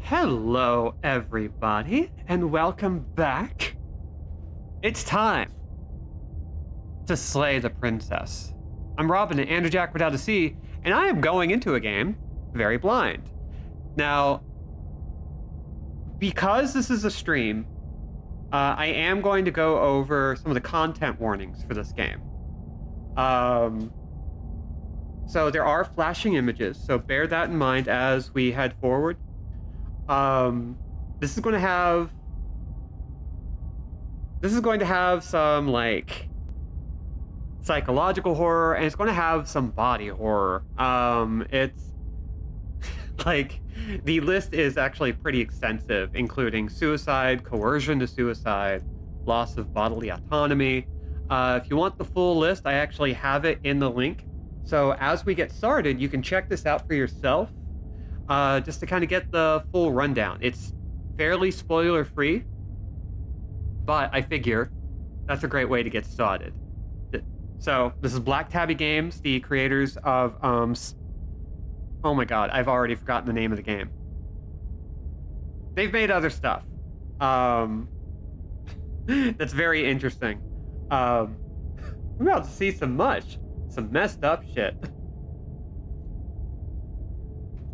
Hello, everybody, and welcome back. It's time to slay the princess. I'm Robin and Andrew Jack without a C, and I am going into a game very blind. Now, because this is a stream, I am going to go over some of the content warnings for this game. So there are flashing images, so bear that in mind as we head forward. This is going to have some like psychological horror, and it's going to have some body horror. It's like the list is actually pretty extensive, including suicide, coercion to suicide, loss of bodily autonomy. If you want the full list, I actually have it in the link. So as we get started, you can check this out for yourself. Just to kind of get the full rundown. It's fairly spoiler free, but I figure that's a great way to get started. So this is Black Tabby Games, the creators of oh my god, I've already forgotten the name of the game. They've made other stuff. That's very interesting. We're about to see some messed up shit.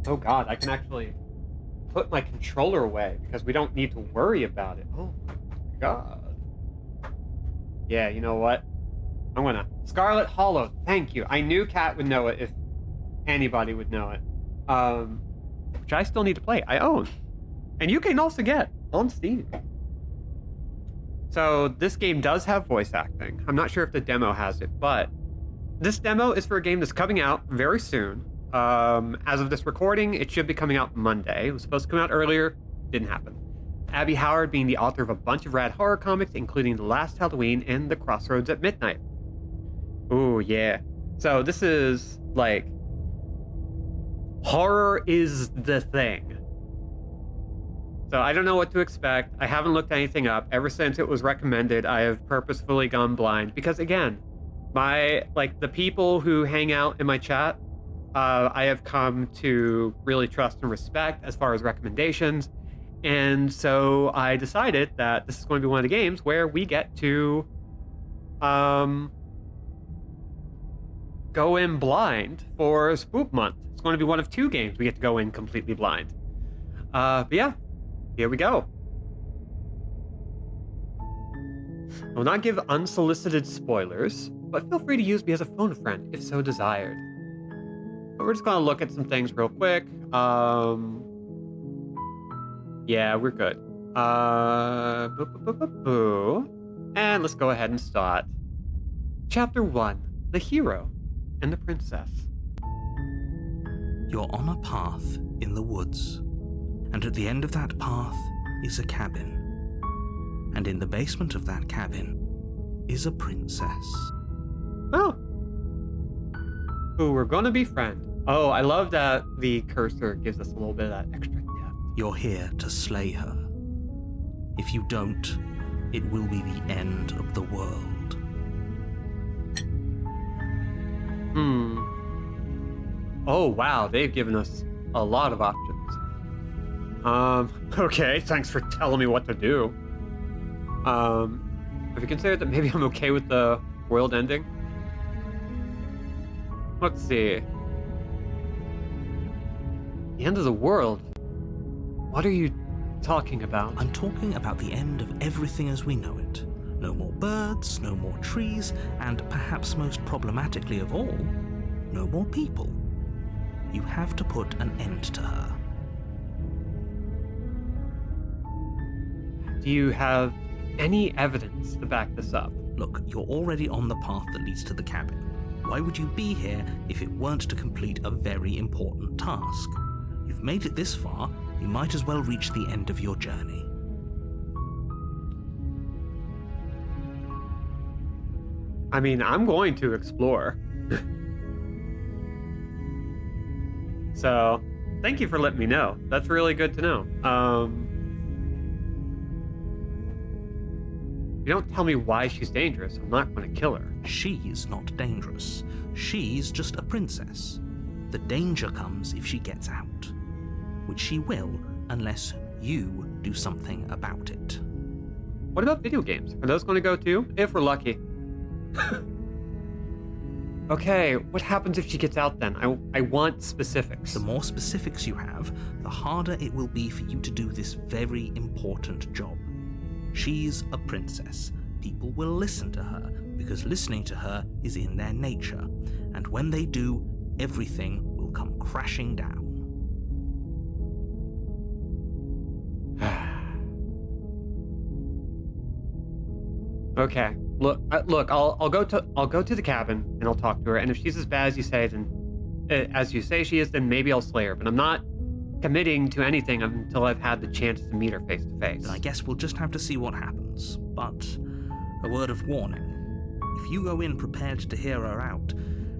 Oh god, I can actually put my controller away because we don't need to worry about it. Oh my god. Yeah, you know what? I'm gonna... Scarlet Hollow, thank you. I knew Kat would know it if anybody would know it. Which I still need to play. I own. And you can also get on Steam. So this game does have voice acting. I'm not sure if the demo has it, but this demo is for a game that's coming out very soon. As of this recording, it should be coming out Monday. It was supposed to come out earlier, didn't happen. Abby Howard being the author of a bunch of rad horror comics, including The Last Halloween and The Crossroads at Midnight. Ooh, yeah. So this is, like, horror is the thing. So I don't know what to expect. I haven't looked anything up. Ever since it was recommended, I have purposefully gone blind. Because, again, the people who hang out in my chat, I have come to really trust and respect as far as recommendations. And so I decided that this is going to be one of the games where we get to go in blind for Spook Month. It's going to be one of two games we get to go in completely blind. But yeah, here we go. I will not give unsolicited spoilers, but feel free to use me as a phone friend if so desired. But we're just gonna look at some things real quick. Yeah, we're good. And let's go ahead and start. Chapter 1, The Hero and the Princess. You're on a path in the woods, and at the end of that path is a cabin. And in the basement of that cabin is a princess. Oh. Who we're gonna befriend. Oh, I love that the cursor gives us a little bit of that extra depth. You're here to slay her. If you don't, it will be the end of the world. Oh, wow, they've given us a lot of options. Okay, thanks for telling me what to do. Have you considered that maybe I'm okay with the world ending? Let's see. The end of the world? What are you talking about? I'm talking about the end of everything as we know it. No more birds, no more trees, and perhaps most problematically of all, no more people. You have to put an end to her. Do you have any evidence to back this up? Look, you're already on the path that leads to the cabin. Why would you be here if it weren't to complete a very important task? You've made it this far, you might as well reach the end of your journey. I mean, I'm going to explore. So, thank you for letting me know. That's really good to know. If you don't tell me why she's dangerous, I'm not going to kill her. She's not dangerous. She's just a princess. The danger comes if she gets out. Which she will, unless you do something about it. What about video games? Are those going to go too? If we're lucky. Okay, what happens if she gets out then? I want specifics. The more specifics you have, the harder it will be for you to do this very important job. She's a princess. People will listen to her because listening to her is in their nature. And when they do, everything will come crashing down. Okay. Look. I'll go to the cabin and I'll talk to her. And if she's as bad as you say, she is, then maybe I'll slay her. But I'm not committing to anything until I've had the chance to meet her face to face. Then I guess we'll just have to see what happens. But a word of warning: if you go in prepared to hear her out,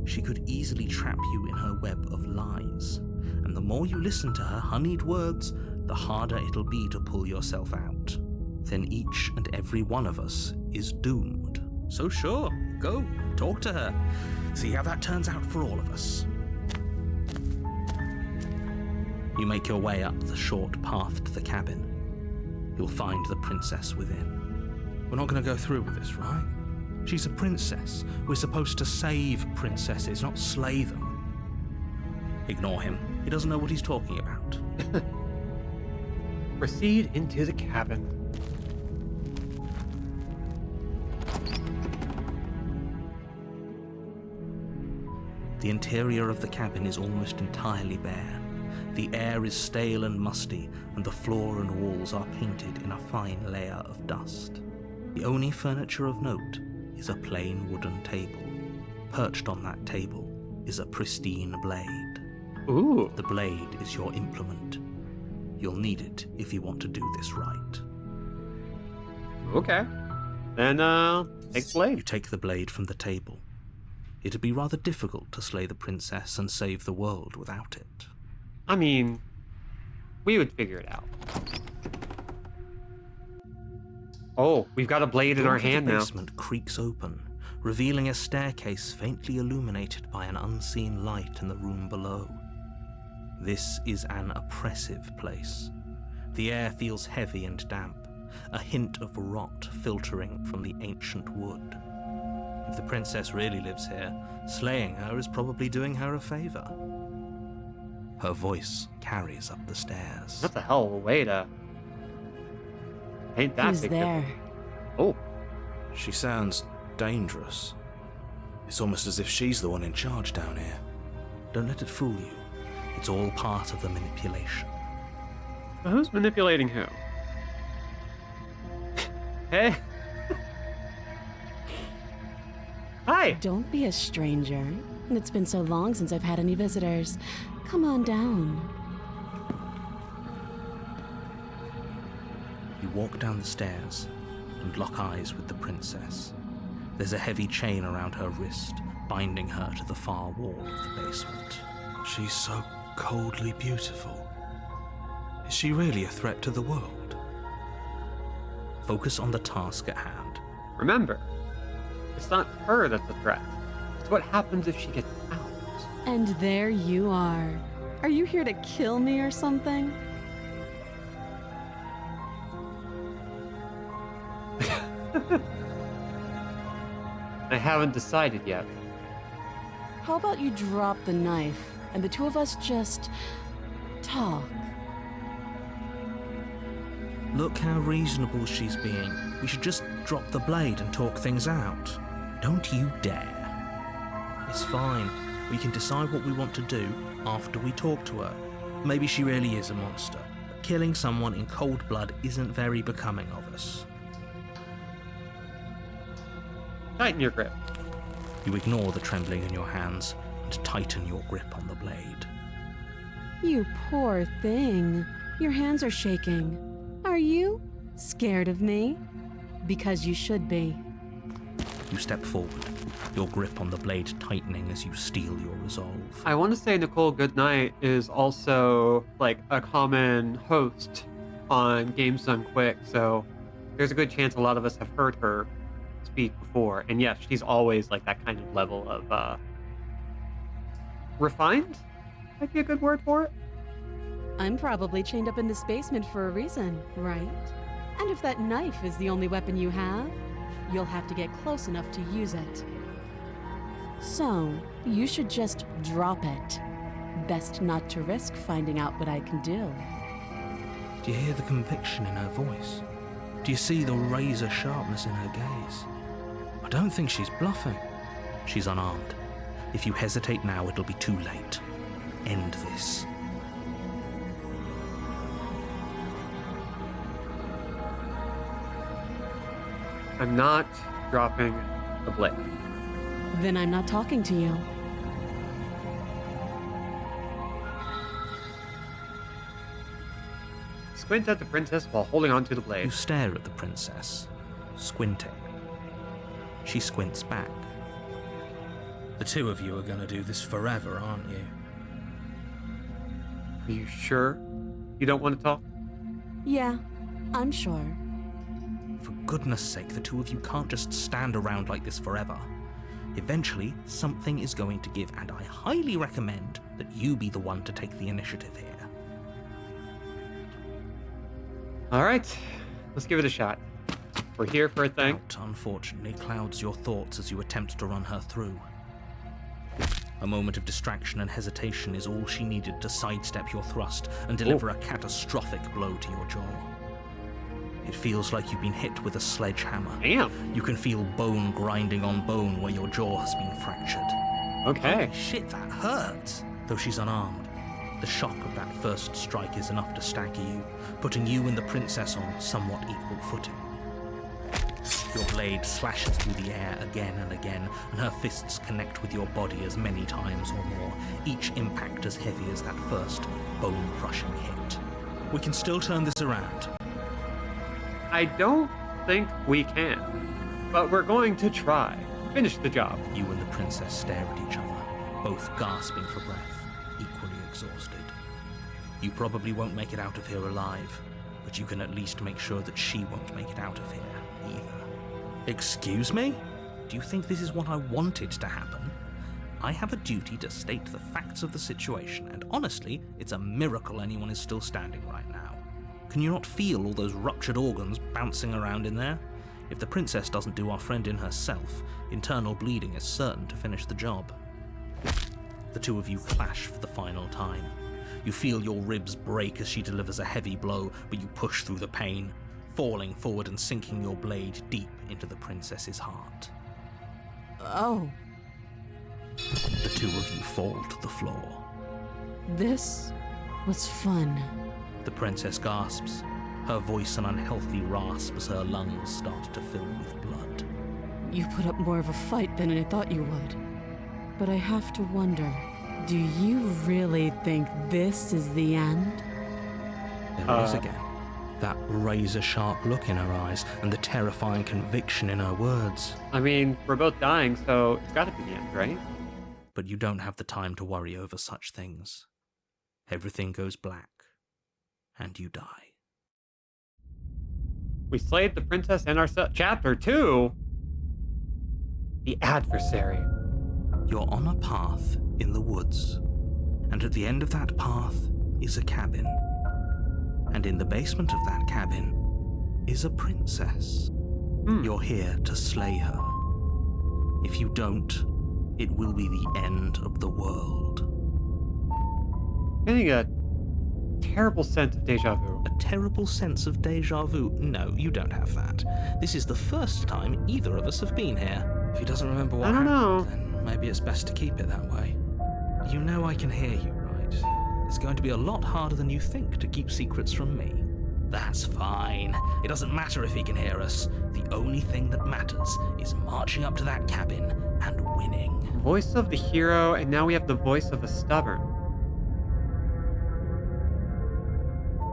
she could easily trap you in her web of lies. And the more you listen to her honeyed words, the harder it'll be to pull yourself out. Then each and every one of us is doomed. So sure, go, talk to her. See how that turns out for all of us. You make your way up the short path to the cabin. You'll find the princess within. We're not going to go through with this, right? She's a princess. We're supposed to save princesses, not slay them. Ignore him. He doesn't know what he's talking about. Proceed into the cabin. The interior of the cabin is almost entirely bare. The air is stale and musty, and the floor and walls are painted in a fine layer of dust. The only furniture of note is a plain wooden table. Perched on that table is a pristine blade. Ooh. The blade is your implement. You'll need it if you want to do this right. Okay. Then, take the blade. You take the blade from the table. It'd be rather difficult to slay the princess and save the world without it. I mean, we would figure it out. Oh, we've got a blade in our hand now. The basement creaks open, revealing a staircase faintly illuminated by an unseen light in the room below. This is an oppressive place. The air feels heavy and damp, a hint of rot filtering from the ancient wood. If the princess really lives here, slaying her is probably doing her a favor. Her voice carries up the stairs. That's a hell of a way to paint that Who's picture. there? Oh, She sounds dangerous. It's almost as if she's the one in charge down here. Don't let it fool you. It's all part of the manipulation. so who's manipulating who? Hey. Hi. Don't be a stranger. It's been so long since I've had any visitors. Come on down. You walk down the stairs and lock eyes with the princess. There's a heavy chain around her wrist, binding her to the far wall of the basement. She's so coldly beautiful. Is she really a threat to the world? Focus on the task at hand. Remember, it's not her that's a threat. It's what happens if she gets out. And there you are. Are you here to kill me or something? I haven't decided yet. How about you drop the knife and the two of us just talk? Look how reasonable she's being. We should just drop the blade and talk things out. Don't you dare. It's fine. We can decide what we want to do after we talk to her. Maybe she really is a monster, but killing someone in cold blood isn't very becoming of us. Tighten your grip. You ignore the trembling in your hands and tighten your grip on the blade. You poor thing. Your hands are shaking. Are you scared of me? Because you should be. You step forward, your grip on the blade tightening as you steel your resolve. I want to say Nicole Goodnight is also like a common host on Games Done Quick, so there's a good chance a lot of us have heard her speak before. And yes, she's always like that kind of level of refined, might be a good word for it. I'm probably chained up in this basement for a reason, right? And if that knife is the only weapon you have, you'll have to get close enough to use it. So, you should just drop it. Best not to risk finding out what I can do. Do you hear the conviction in her voice? Do you see the razor sharpness in her gaze? I don't think she's bluffing. She's unarmed. If you hesitate now, it'll be too late. End this. I'm not dropping the blade. Then I'm not talking to you. Squint at the princess while holding onto the You blade. stare at the princess, squinting. She squints back. The two of you are going to do this forever, aren't you? Are you sure you don't want to talk? Yeah, I'm sure. For goodness sake, the two of you can't just stand around like this forever. Eventually, something is going to give, and I highly recommend that you be the one to take the initiative here. All right, let's give it a shot. We're here for a thing. Doubt, unfortunately, clouds your thoughts as you attempt to run her through. A moment of distraction and hesitation is all she needed to sidestep your thrust and deliver a catastrophic blow to your jaw. It feels like you've been hit with a sledgehammer. Damn. You can feel bone grinding on bone where your jaw has been fractured. Okay. Holy shit, that hurts! Though she's unarmed, the shock of that first strike is enough to stagger you, putting you and the princess on somewhat equal footing. Your blade slashes through the air again and again, and her fists connect with your body as many times or more, each impact as heavy as that first bone-crushing hit. We can still turn this around. I don't think we can, but we're going to try. Finish the job. You and the princess stare at each other, both gasping for breath, equally exhausted. You probably won't make it out of here alive, but you can at least make sure that she won't make it out of here either. Excuse me? Do you think this is what I wanted to happen? I have a duty to state the facts of the situation, and honestly, it's a miracle anyone is still standing right now. Can you not feel all those ruptured organs bouncing around in there? If the princess doesn't do our friend in herself, internal bleeding is certain to finish the job. The two of you clash for the final time. You feel your ribs break as she delivers a heavy blow, but you push through the pain, falling forward and sinking your blade deep into the princess's heart. Oh, The two of you fall to the floor. this was fun. The princess gasps, her voice an unhealthy rasp as her lungs start to fill with blood. You put up more of a fight than I thought you would. But I have to wonder, do you really think this is the end? There it is again. That razor-sharp look in her eyes and the terrifying conviction in her words. I mean, we're both dying, so it's gotta be the end, right? But you don't have the time to worry over such things. Everything goes black, and you die. We slayed the princess and ourselves. Chapter 2? The adversary. You're on a path in the woods, and at the end of that path is a cabin. And in the basement of that cabin is a princess. You're here to slay her. If you don't, it will be the end of the world. Getting a terrible sense of deja vu. A terrible sense of deja vu. No, you don't have that. This is the first time either of us have been here. If he doesn't remember what I don't know. happened, then maybe it's best to keep it that way. You know I can hear you, right? It's going to be a lot harder than you think to keep secrets from me. That's fine. It doesn't matter if he can hear us. The only thing that matters is marching up to that cabin and winning. Voice of the hero, and now we have the voice of a stubborn.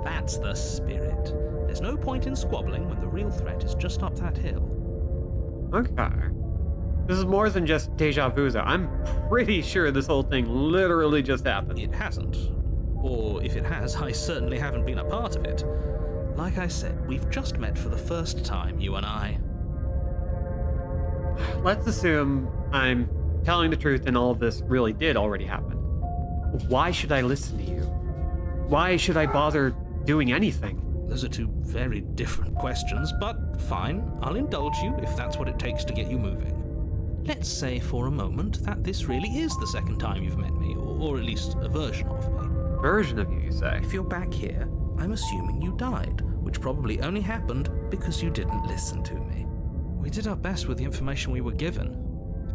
That's the spirit. There's no point in squabbling when the real threat is just up that hill. Okay. This is more than just deja vu, though. I'm pretty sure this whole thing literally just happened. It hasn't. Or if it has, I certainly haven't been a part of it. Like I said, we've just met for the first time, you and I. Let's assume I'm telling the truth and all of this really did already happen. Why should I listen to you? why should I bother doing anything? Those are two very different questions, but fine, I'll indulge you if that's what it takes to get you moving. Let's say for a moment that this really is the second time you've met me, or at least a version of me. Version of you say? If you're back here, I'm assuming you died, which probably only happened because you didn't listen to me. We did our best with the information we were given,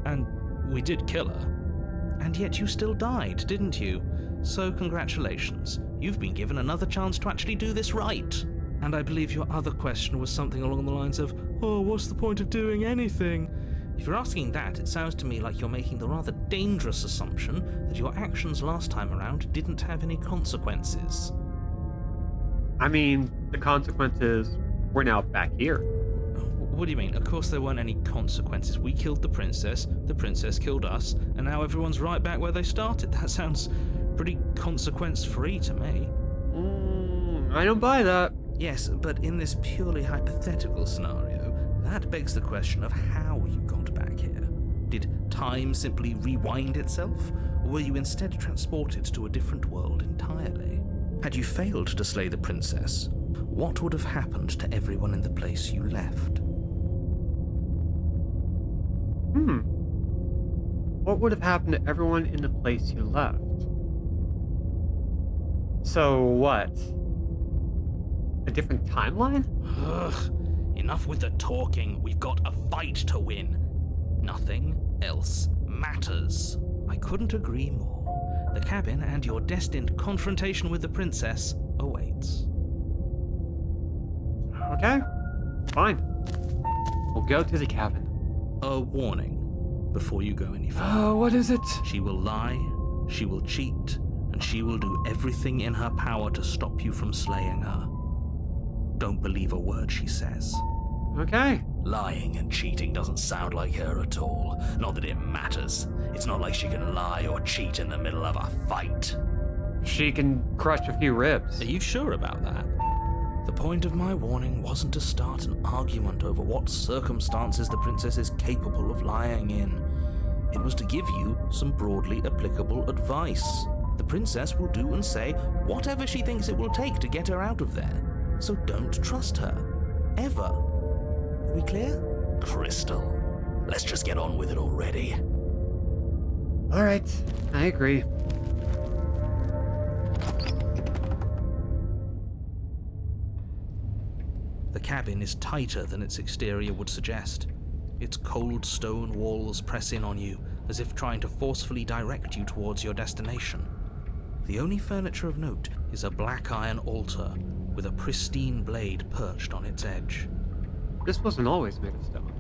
and we did kill her. And yet you still died, didn't you? So congratulations, you've been given another chance to actually do this right. And I believe your other question was something along the lines of, oh, what's the point of doing anything? If you're asking that, it sounds to me like you're making the rather dangerous assumption that your actions last time around didn't have any consequences. I mean, the consequences, we're now back here. What do you mean? Of course there weren't any consequences. We killed the princess killed us, and now everyone's right back where they started. That sounds pretty consequence-free to me. I don't buy that. Yes, but in this purely hypothetical scenario, that begs the question of how you got back here. Did time simply rewind itself, or were you instead transported to a different world entirely? Had you failed to slay the princess, what would have happened to everyone in the place you left? What would have happened to everyone in the place you left? So what? A different timeline? Ugh, enough with the talking. We've got a fight to win. Nothing else matters. I couldn't agree more. The cabin and your destined confrontation with the princess awaits. Okay, fine. We'll go to the cabin. A warning before you go any further. Oh, what is it? She will lie, she will cheat, and she will do everything in her power to stop you from slaying her. Don't believe a word she says. Okay. Lying and cheating doesn't sound like her at all. Not that it matters. It's not like she can lie or cheat in the middle of a fight. She can crush a few ribs. Are you sure about that? The point of my warning wasn't to start an argument over what circumstances the princess is capable of lying in. It was to give you some broadly applicable advice. The princess will do and say whatever she thinks it will take to get her out of there. So don't trust her. Ever. Are we clear? Crystal, let's just get on with it already. All right, I agree. The cabin is tighter than its exterior would suggest. Its cold stone walls press in on you, as if trying to forcefully direct you towards your destination. The only furniture of note is a black iron altar with a pristine blade perched on its edge. This wasn't always made of stone.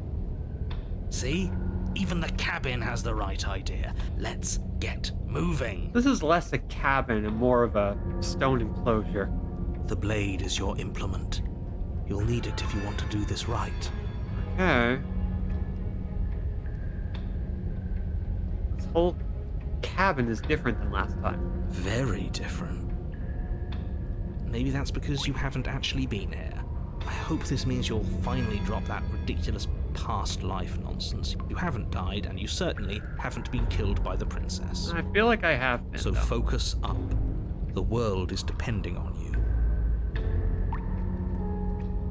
See? Even the cabin has the right idea. Let's get moving. This is less a cabin and more of a stone enclosure. The blade is your implement. You'll need it if you want to do this right. Okay. This whole cabin is different than last time. Very different. Maybe that's because you haven't actually been here. I hope this means you'll finally drop that ridiculous past life nonsense. You haven't died, and you certainly haven't been killed by the princess. I feel like I have been. So though. focus up. The world is depending on you.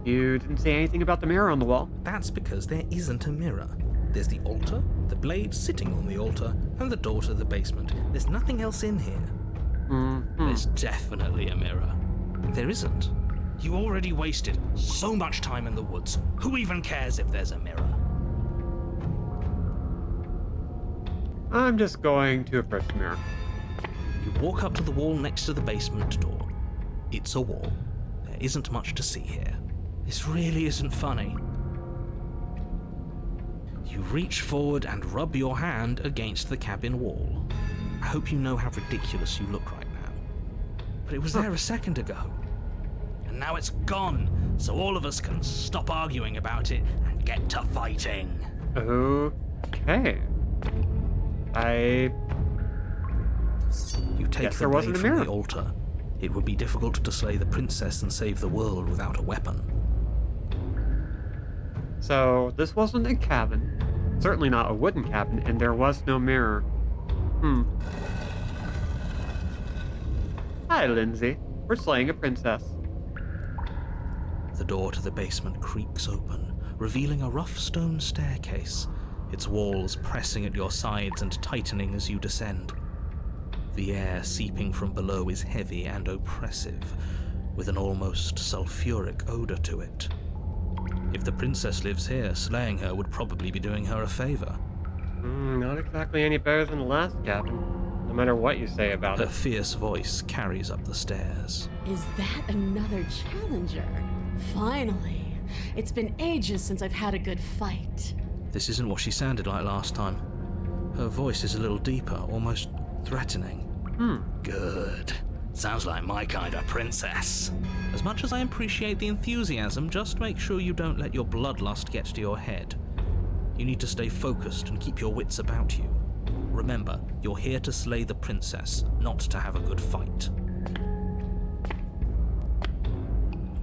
You didn't say anything about the mirror on the wall. That's because there isn't a mirror. There's the altar, the blade sitting on the altar, and the door to the basement. There's nothing else in here. There's definitely a mirror. There isn't. You already wasted so much time in the woods. Who even cares if there's a mirror? I'm just going to approach the mirror. You walk up to the wall next to the basement door. It's a wall. There isn't much to see here. This really isn't funny. You reach forward and rub your hand against the cabin wall. I hope you know how ridiculous you look right now. But it was there a second ago. And now it's gone, so all of us can stop arguing about it and get to fighting. Okay. You take Guess the there wasn't blade a from mirror. the altar. It would be difficult to slay the princess and save the world without a weapon. So this wasn't a cabin. Certainly not a wooden cabin, and there was no mirror. Hi, Lindsay. for slaying a princess. The door to the basement creaks open, revealing a rough stone staircase, its walls pressing at your sides and tightening as you descend. The air seeping from below is heavy and oppressive, with an almost sulfuric odor to it. If the princess lives here, slaying her would probably be doing her a favor. Not exactly any better than the last cabin, no matter what you say about Her it. fierce voice carries up the stairs. Is that another challenger? Finally. It's been ages since I've had a good fight. This isn't what she sounded like last time. Her voice is a little deeper, almost threatening. Good. Sounds like my kind of princess. As much as I appreciate the enthusiasm, just make sure you don't let your bloodlust get to your head. You need to stay focused and keep your wits about you. Remember, you're here to slay the princess, not to have a good fight.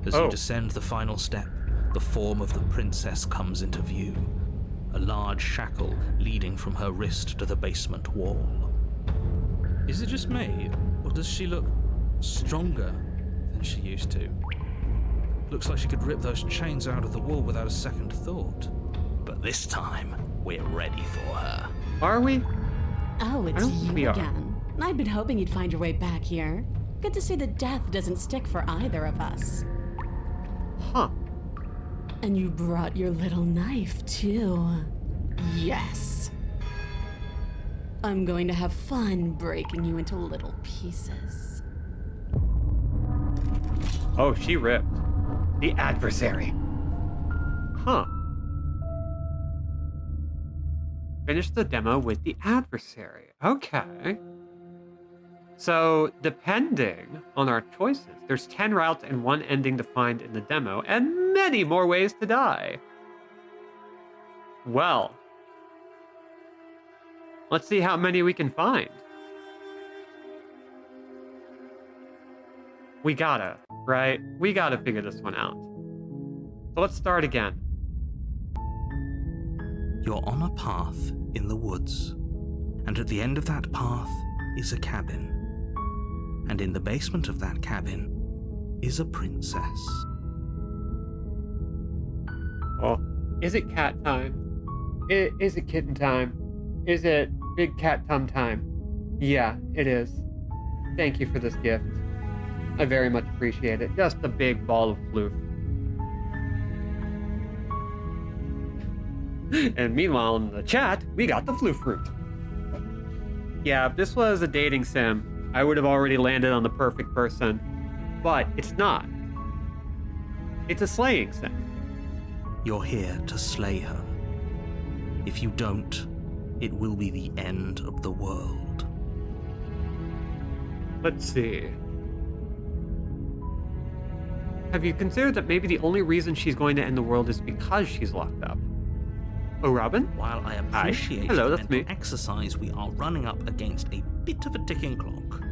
As you descend the final step, the form of the princess comes into view. A large shackle leading from her wrist to the basement wall. Is it just me, or does she look stronger than she used to? Looks like she could rip those chains out of the wall without a second thought. But this time, we're ready for her. Are we? Oh, I it's don't think we you are. again. I'd been hoping you'd find your way back here. Good to see that death doesn't stick for either of us. Huh. And you brought your little knife, too. Yes. I'm going to have fun breaking you into little pieces. Oh, she ripped. The adversary. Huh. Finish the demo with the adversary. Okay. So, depending on our choices, there's 10 routes and one ending to find in the demo, and many more ways to die. Well, let's see how many we can find. We gotta, right? We gotta figure this one out. So let's start again. You're on a path in the woods, and at the end of that path is a cabin. And in the basement of that cabin is a princess. Oh, is it cat time? Is it kitten time? Is it big cat tum time? Yeah, it is. Thank you for this gift. I very much appreciate it. Just a big ball of floof. And meanwhile, in the chat, we got the floof fruit. Yeah, if this was a dating sim, I would have already landed on the perfect person. But it's not. It's a slaying sim. You're here to slay her. If you don't, it will be the end of the world. Let's see. Have you considered that maybe the only reason she's going to end the world is because she's locked up? Oh, Robin? While I Hi. appreciate Hello, the that's mental me. exercise, we are running up against a bit of a ticking clock.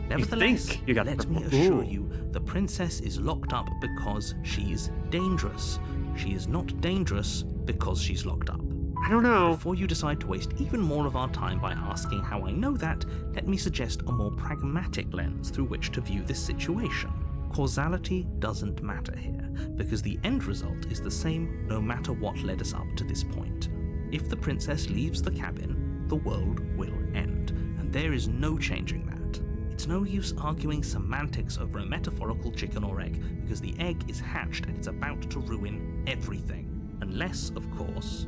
Nevertheless, think you got let the- me assure Ooh. you, the princess is locked up because she's dangerous. She is not dangerous because she's locked up. I don't know. Before you decide to waste even more of our time by asking how I know that, let me suggest a more pragmatic lens through which to view this situation. Causality doesn't matter here, because the end result is the same no matter what led us up to this point. If the princess leaves the cabin, the world will end, and there is no changing that. It's no use arguing semantics over a metaphorical chicken or egg, because the egg is hatched and it's about to ruin everything. Unless, of course,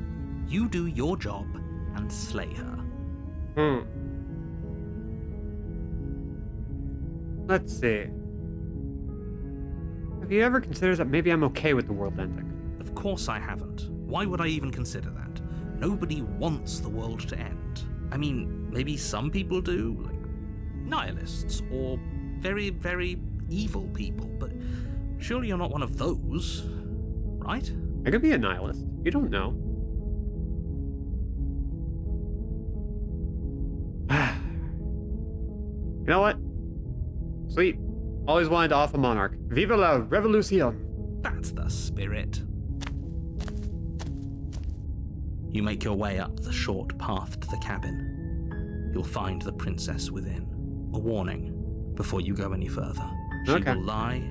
you do your job and slay her. Let's see. Have you ever considered that maybe I'm okay with the world ending? Of course I haven't. Why would I even consider that? Nobody wants the world to end. I mean, maybe some people do, like nihilists or very, very evil people, but surely you're not one of those, right? I could be a nihilist. You don't know. You know what? Sweet. Always wanted to off a monarch. Viva la revolucion. That's the spirit. You make your way up the short path to the cabin. You'll find the princess within. A warning before you go any further. She Okay. will lie,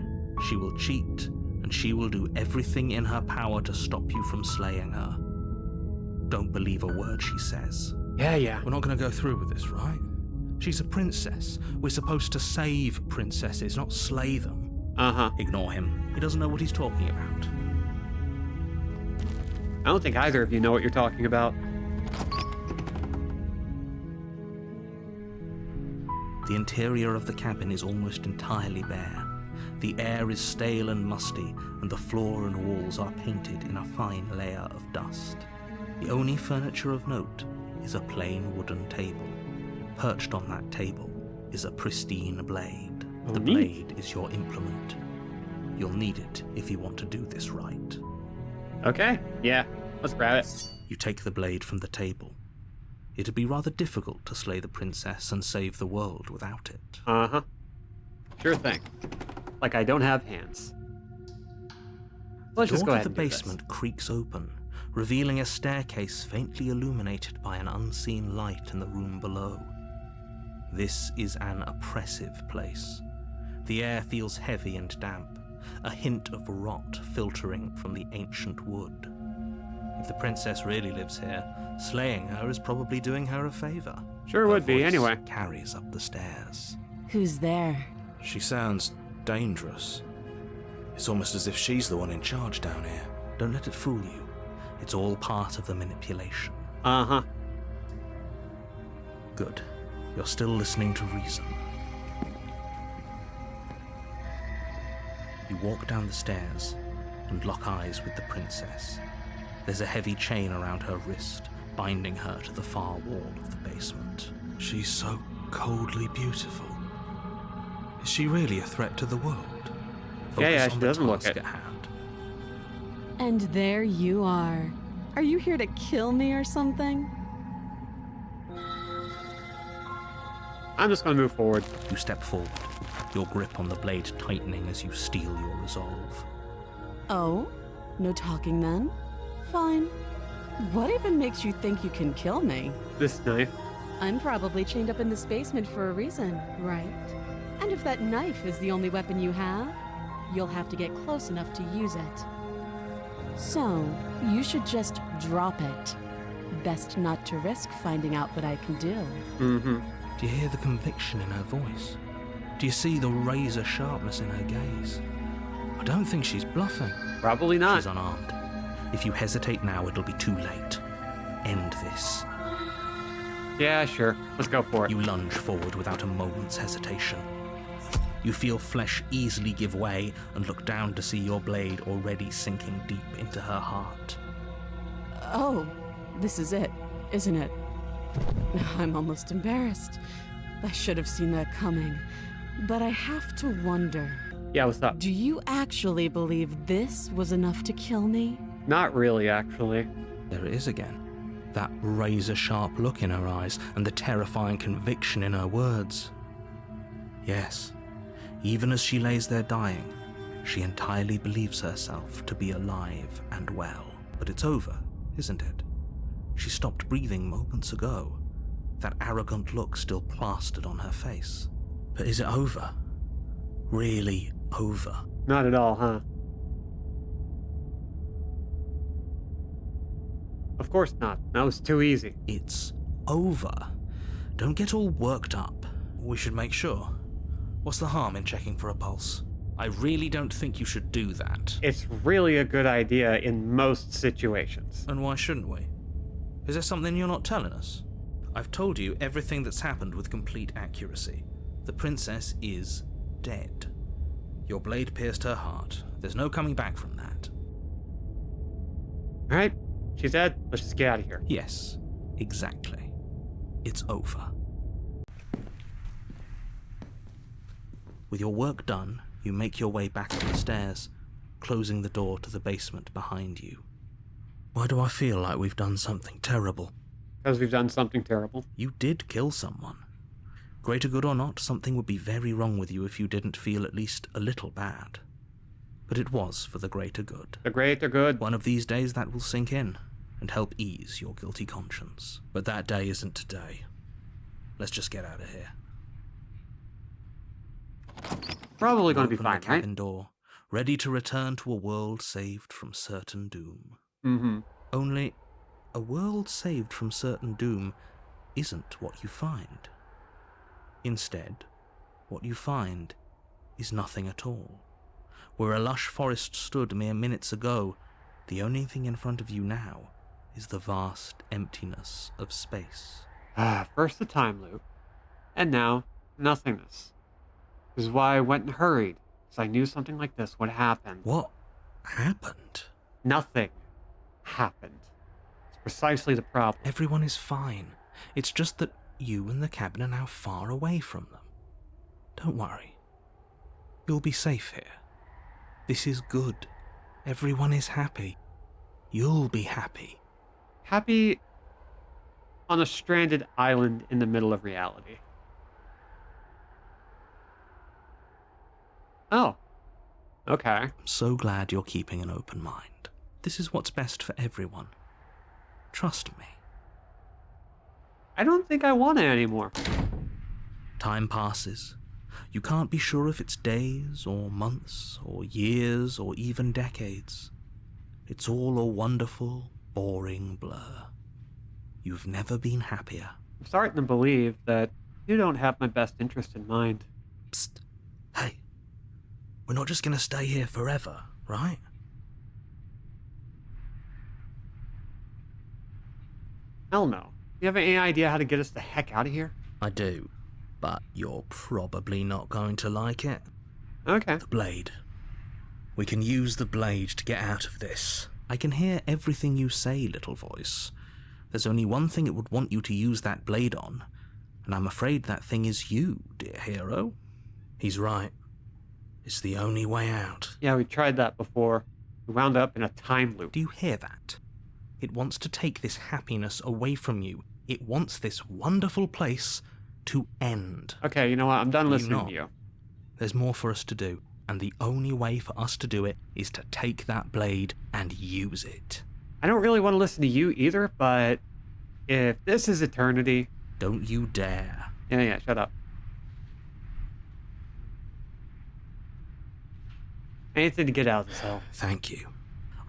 she will cheat, and she will do everything in her power to stop you from slaying her. Don't believe a word she says. Yeah. We're not going to go through with this, right? She's a princess. We're supposed to save princesses, not slay them. Uh-huh. Ignore him. He doesn't know what he's talking about. I don't think either of you know what you're talking about. The interior of the cabin is almost entirely bare. The air is stale and musty, and the floor and walls are painted in a fine layer of dust. The only furniture of note is a plain wooden table. Perched on that table is a pristine blade. Oh, The neat. blade is your implement. You'll need it if you want to do this right. Okay. Yeah. Let's grab it. You take the blade from the table. It'd be rather difficult to slay the princess and save the world without it. Uh-huh. Sure thing. Like I don't have hands. Let's just go The door ahead to and the do this. basement creaks open, revealing a staircase faintly illuminated by an unseen light in the room below. This is an oppressive place. The air feels heavy and damp, a hint of rot filtering from the ancient wood. If the princess really lives here, slaying her is probably doing her a favor. Sure Her would be, voice anyway. carries up the stairs. Who's there? She sounds dangerous. It's almost as if she's the one in charge down here. Don't let it fool you. It's all part of the manipulation. Uh-huh. Good. You're still listening to reason. You walk down the stairs and lock eyes with the princess. There's a heavy chain around her wrist, binding her to the far wall of the basement. She's so coldly beautiful. Is she really a threat to the world? Yeah, Focus she on the doesn't look task it. at hand. And there you are. Are you here to kill me or something? I'm just gonna move forward. You step forward, your grip on the blade tightening as you steel your resolve. Oh? No talking then? Fine. What even makes you think you can kill me? This knife. I'm probably chained up in this basement for a reason, right? And if that knife is the only weapon you have, you'll have to get close enough to use it. So, you should just drop it. Best not to risk finding out what I can do. Mm-hmm. Do you hear the conviction in her voice? Do you see the razor sharpness in her gaze? I don't think she's bluffing. Probably not. She's unarmed. If you hesitate now, it'll be too late. End this. Yeah, sure. Let's go for it. You lunge forward without a moment's hesitation. You feel flesh easily give way and look down to see your blade already sinking deep into her heart. Oh, this is it, isn't it? I'm almost embarrassed. I should have seen that coming. But I have to wonder, Yeah, what's up? do you actually believe this was enough to kill me? Not really, actually. There it is again. That razor-sharp look in her eyes and the terrifying conviction in her words. Yes, even as she lays there dying, she entirely believes herself to be alive and well. But it's over, isn't it? She stopped breathing moments ago, that arrogant look still plastered on her face. But is it over? Really over? Not at all, huh? Of course not. That was too easy. It's over. Don't get all worked up. We should make sure. What's the harm in checking for a pulse? I really don't think you should do that. It's really a good idea in most situations. And why shouldn't we? Is there something you're not telling us? I've told you everything that's happened with complete accuracy. The princess is dead. Your blade pierced her heart. There's no coming back from that. Alright, she's dead. Let's just get out of here. Yes, exactly. It's over. With your work done, you make your way back up the stairs, closing the door to the basement behind you. Why do I feel like we've done something terrible? Because we've done something terrible. You did kill someone. Greater good or not, something would be very wrong with you if you didn't feel at least a little bad. But it was for the greater good. The great are good. One of these days that will sink in and help ease your guilty conscience. But that day isn't today. Let's just get out of here. Probably You going to be open fine, the right? cabin door, ready to return to a world saved from certain doom. Mm-hmm. Only, a world saved from certain doom isn't what you find. Instead, what you find is nothing at all. Where a lush forest stood mere minutes ago, the only thing in front of you now is the vast emptiness of space. First the time loop, and now nothingness. This is why I went and hurried, because I knew something like this would happen. What happened? Nothing happened. It's precisely the problem. Everyone is fine. It's just that you and the cabin are now far away from them. Don't worry. You'll be safe here. This is good. Everyone is happy. You'll be happy. Happy on a stranded island in the middle of reality. Oh. Okay. I'm so glad you're keeping an open mind. This is what's best for everyone. Trust me. I don't think I want it anymore. Time passes. You can't be sure if it's days or months or years or even decades. It's all a wonderful, boring blur. You've never been happier. I'm starting to believe that you don't have my best interest in mind. Psst. Hey. We're not just gonna stay here forever, right? Hell no. You have any idea how to get us the heck out of here? I do, but you're probably not going to like it. Okay. The blade. We can use the blade to get out of this. I can hear everything you say, little voice. There's only one thing it would want you to use that blade on, and I'm afraid that thing is you, dear hero. He's right. It's the only way out. Yeah, we tried that before. We wound up in a time loop. Do you hear that? It wants to take this happiness away from you. It wants this wonderful place to end. Okay, you know what? I'm done You listening not. to you. There's more for us to do, and the only way for us to do it is to take that blade and use it. I don't really want to listen to you either, but if this is eternity... Don't you dare. Yeah, shut up. Anything to get out of this hell. Thank you.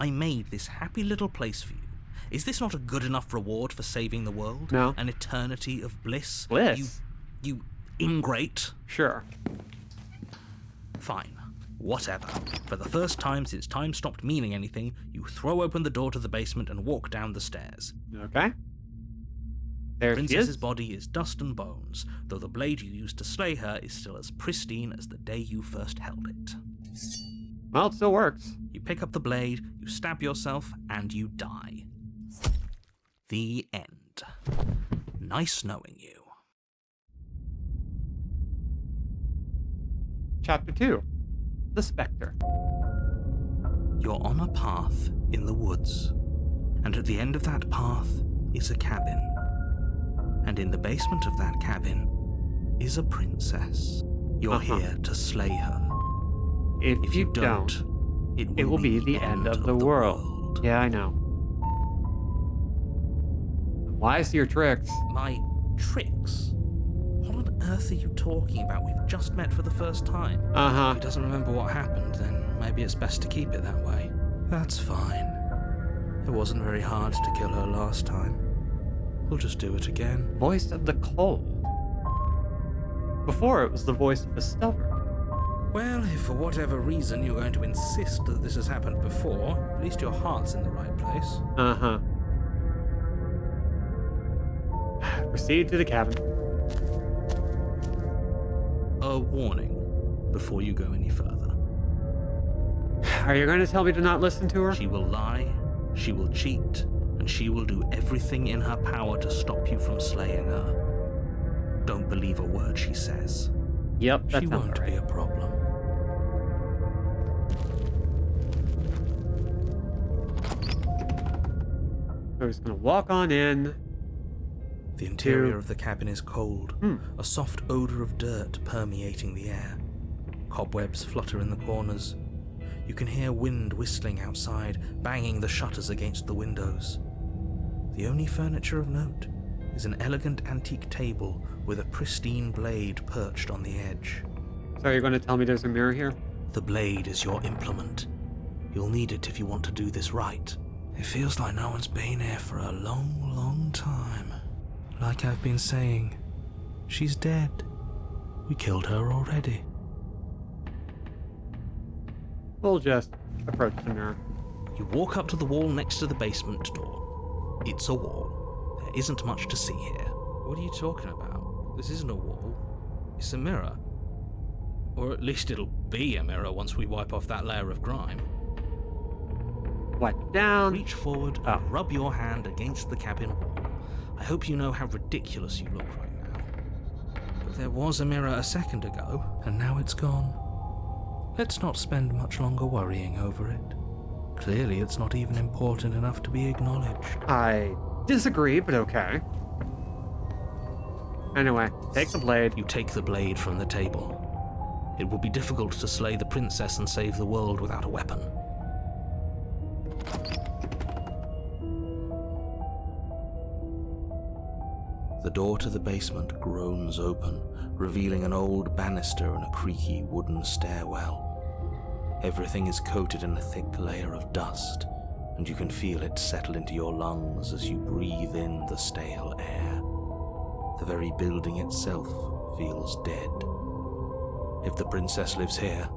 I made this happy little place for you. Is this not a good enough reward for saving the world? No. An eternity of bliss? Bliss? You ingrate. Sure. Fine. Whatever. For the first time since time stopped meaning anything, you throw open the door to the basement and walk down the stairs. Okay. There she Princess's is. body is dust and bones, though the blade you used to slay her is still as pristine as the day you first held it. Well, it still works. You pick up the blade, you stab yourself, and you die. The end. Nice knowing you. Chapter 2. The Spectre. You're on a path in the woods, and at the end of that path is a cabin. And in the basement of that cabin is a princess. You're here to slay her. If you don't, it will be the end of the world. Yeah, I know. Why is your tricks? My tricks? What on earth are you talking about? We've just met for the first time. Uh-huh. If he doesn't remember what happened, then maybe it's best to keep it that way. That's fine. It wasn't very hard to kill her last time. We'll just do it again. Voice of the cold. Before it was the voice of the stubborn. Well, if for whatever reason you're going to insist that this has happened before, at least your heart's in the right place. Uh-huh. Proceed to the cabin. A warning before you go any further. Are you going to tell me to not listen to her? She will lie, she will cheat, and she will do everything in her power to stop you from slaying her. Don't believe a word she says. Yep, that She sounds won't right. be a problem. So he's going to walk on in. The interior of the cabin is cold, Hmm. a soft odor of dirt permeating the air. Cobwebs flutter in the corners. You can hear wind whistling outside, banging the shutters against the windows. The only furniture of note is an elegant antique table with a pristine blade perched on the edge. So you're going to tell me there's a mirror here? The blade is your implement. You'll need it if you want to do this right. It feels like no one's been here for a long, long time. Like I've been saying, she's dead. We killed her already. We'll just approach the mirror. You walk up to the wall next to the basement door. It's a wall. There isn't much to see here. What are you talking about? This isn't a wall. It's a mirror. Or at least it'll be a mirror once we wipe off that layer of grime. Wipe it down. Reach forward and rub your hand against the cabin wall. I hope you know how ridiculous you look right now. But there was a mirror a second ago, and now it's gone. Let's not spend much longer worrying over it. Clearly it's not even important enough to be acknowledged. I disagree, but okay. Anyway, take the blade. You take the blade from the table. It would be difficult to slay the princess and save the world without a weapon. The door to the basement groans open, revealing an old banister and a creaky wooden stairwell. Everything is coated in a thick layer of dust, and you can feel it settle into your lungs as you breathe in the stale air. The very building itself feels dead. If the princess lives here,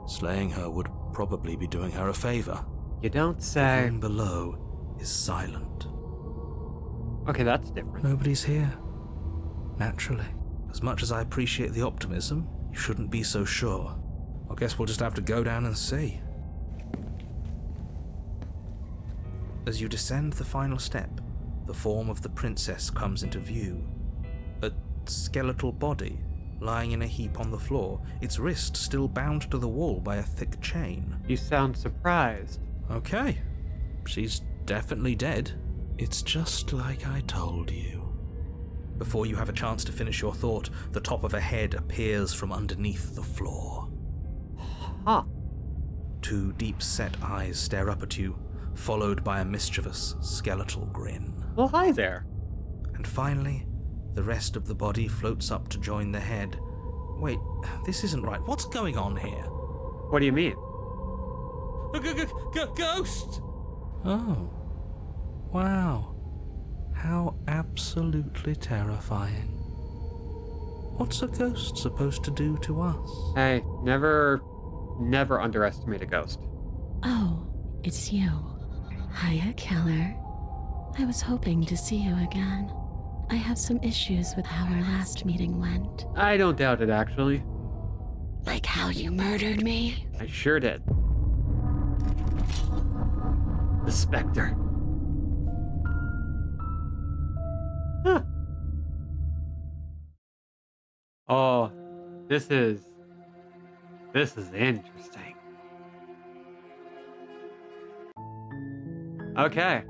slaying her would probably be doing her a favor. You don't The say. room below is silent. Okay, that's different. Nobody's here. Naturally. As much as I appreciate the optimism, you shouldn't be so sure. I guess we'll just have to go down and see. As you descend the final step, the form of the princess comes into view. A skeletal body, lying in a heap on the floor, its wrist still bound to the wall by a thick chain. You sound surprised. Okay. She's definitely dead. It's just like I told you. Before you have a chance to finish your thought, the top of a head appears from underneath the floor. Huh. Two deep-set eyes stare up at you, followed by a mischievous skeletal grin. Well, hi there. And finally, the rest of the body floats up to join the head. Wait, this isn't right. What's going on here? What do you mean? Ghost! Oh. Wow. How absolutely terrifying. What's a ghost supposed to do to us? Hey, never underestimate a ghost. Oh, it's you. Hiya, Keller. I was hoping to see you again. I have some issues with how our last meeting went. I don't doubt it, actually. Like how you murdered me? I sure did. The Spectre. Huh. Oh, this is interesting. Okay,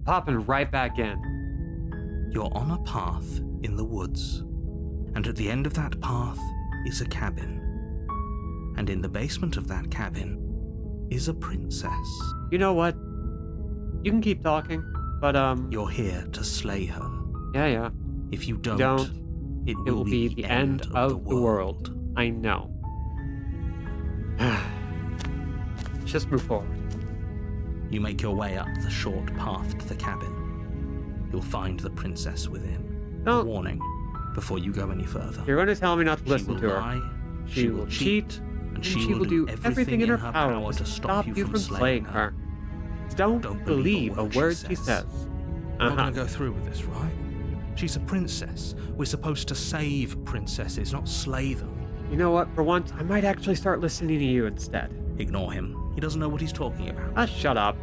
popping right back in. You're on a path in the woods, and at the end of that path is a cabin. And in the basement of that cabin is a princess. You know what? You can keep talking, but You're here to slay her. yeah. If you don't, it It will be the end of the world. I know. Just move forward. You make your way up the short path to the cabin. You'll find the princess within. A Don't- warning before you go any further. You're going to tell me not to She listen will to her. lie, She will cheat, and she will do everything in her power to stop you from slaying her. Don't believe a word she says. We're not going to go through with this, right? She's a princess. We're supposed to save princesses, not slay them. You know what? For once, I might actually start listening to you instead. Ignore him. He doesn't know what he's talking about. Ah, shut up.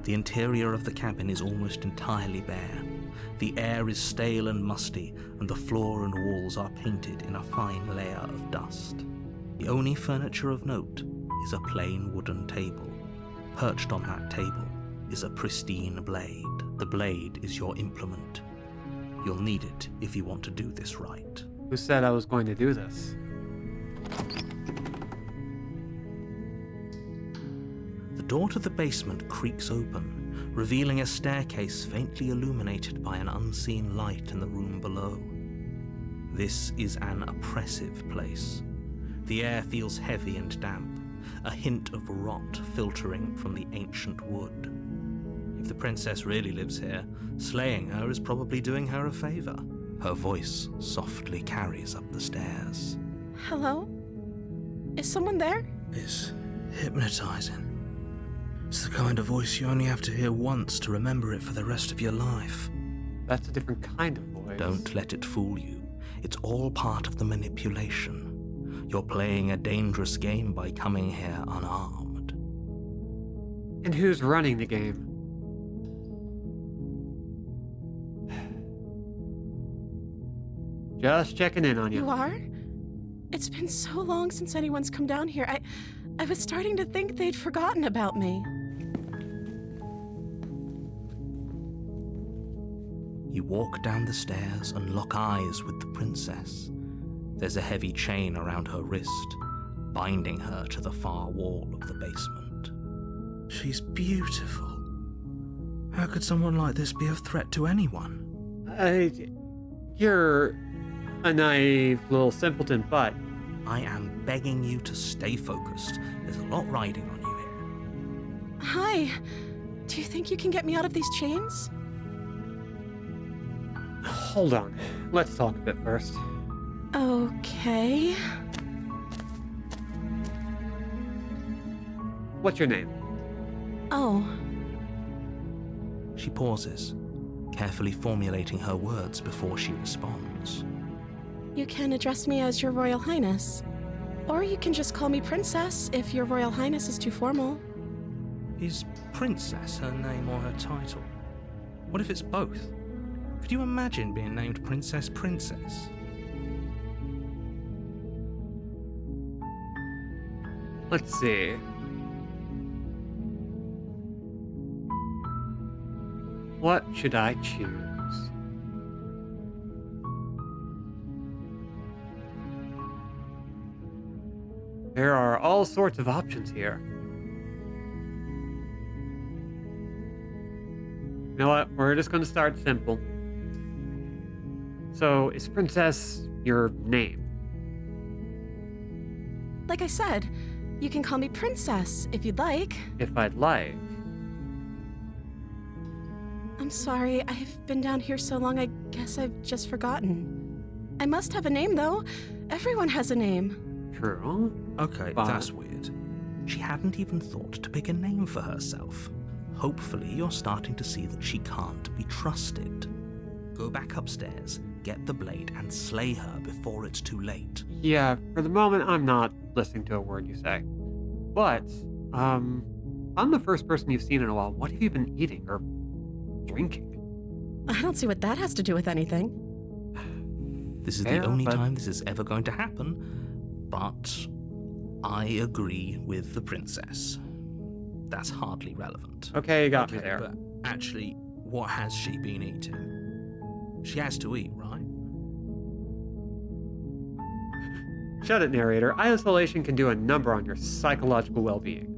The interior of the cabin is almost entirely bare. The air is stale and musty, and the floor and walls are painted in a fine layer of dust. The only furniture of note is a plain wooden table. Perched on that table is a pristine blade. The blade is your implement. You'll need it if you want to do this right. Who said I was going to do this? The door to the basement creaks open, revealing a staircase faintly illuminated by an unseen light in the room below. This is an oppressive place. The air feels heavy and damp, a hint of rot filtering from the ancient wood. If the princess really lives here, slaying her is probably doing her a favor. Her voice softly carries up the stairs. Hello? Is someone there? It's hypnotizing. It's the kind of voice you only have to hear once to remember it for the rest of your life. That's a different kind of voice. Don't let it fool you. It's all part of the manipulation. You're playing a dangerous game by coming here unarmed. And who's running the game? Just checking in on you. You are? It's been so long since anyone's come down here. I was starting to think they'd forgotten about me. You walk down the stairs and lock eyes with the princess. There's a heavy chain around her wrist, binding her to the far wall of the basement. She's beautiful. How could someone like this be a threat to anyone? You're a naive little simpleton, but I am begging you to stay focused. There's a lot riding on you here. Hi. Do you think you can get me out of these chains? hold on. Let's talk a bit first. Okay. What's your name? Oh. She pauses, carefully formulating her words before she responds. You can address me as Your Royal Highness. Or you can just call me Princess if Your Royal Highness is too formal. Is Princess her name or her title? What if it's both? Could you imagine being named Princess Princess? Let's see. What should I choose? There are all sorts of options here. You know what? We're just going to start simple. So, is Princess your name? Like I said, you can call me Princess if you'd like. If I'd like. I'm sorry, I've been down here so long, I guess I've just forgotten. I must have a name, though. Everyone has a name. True. Okay, Fine. that's weird. She hadn't even thought to pick a name for herself. Hopefully, you're starting to see that she can't be trusted. Go back upstairs, get the blade, and slay her before it's too late. Yeah, for the moment, I'm not listening to a word you say. But, I'm the first person you've seen in a while. What have you been eating or drinking? I don't see what that has to do with anything. This is Fair, the only but- time this is ever going to happen, but I agree with the princess. That's hardly relevant. Okay, you got me there. But actually, what has she been eating? She has to eat, right? Shut it, narrator. Isolation can do a number on your psychological well-being.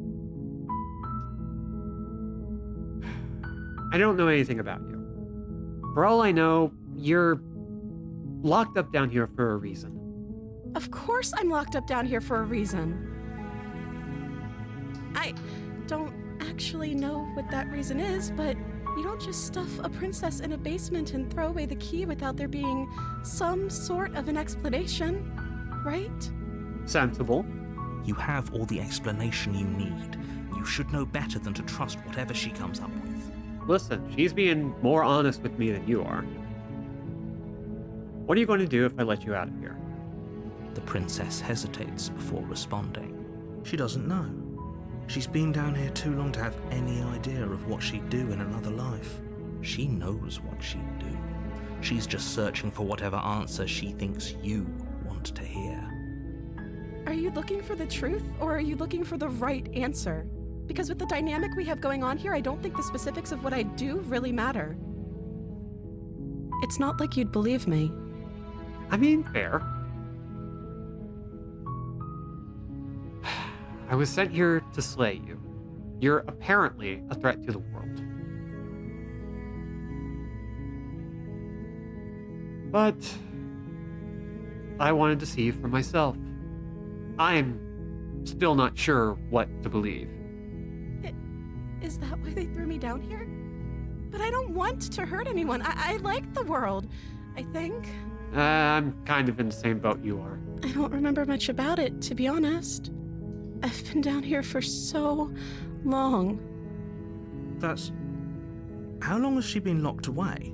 I don't know anything about you. For all I know, you're locked up down here for a reason. Of course I'm locked up down here for a reason. I don't actually know what that reason is, but you don't just stuff a princess in a basement and throw away the key without there being some sort of an explanation, right? Sensible. You have all the explanation you need. You should know better than to trust whatever she comes up with. Listen, she's being more honest with me than you are. What are you going to do if I let you out of here? The princess hesitates before responding. She doesn't know. She's been down here too long to have any idea of what she'd do in another life. She knows what she'd do. She's just searching for whatever answer she thinks you want to hear. Are you looking for the truth, or are you looking for the right answer? Because with the dynamic we have going on here, I don't think the specifics of what I do really matter. It's not like you'd believe me. I mean, fair. I was sent here to slay you. You're apparently a threat to the world. But I wanted to see for myself. I'm still not sure what to believe. Is that why they threw me down here? But I don't want to hurt anyone. I like the world, I think. I'm kind of in the same boat you are. I don't remember much about it, to be honest. I've been down here for so long. That's... How long has she been locked away?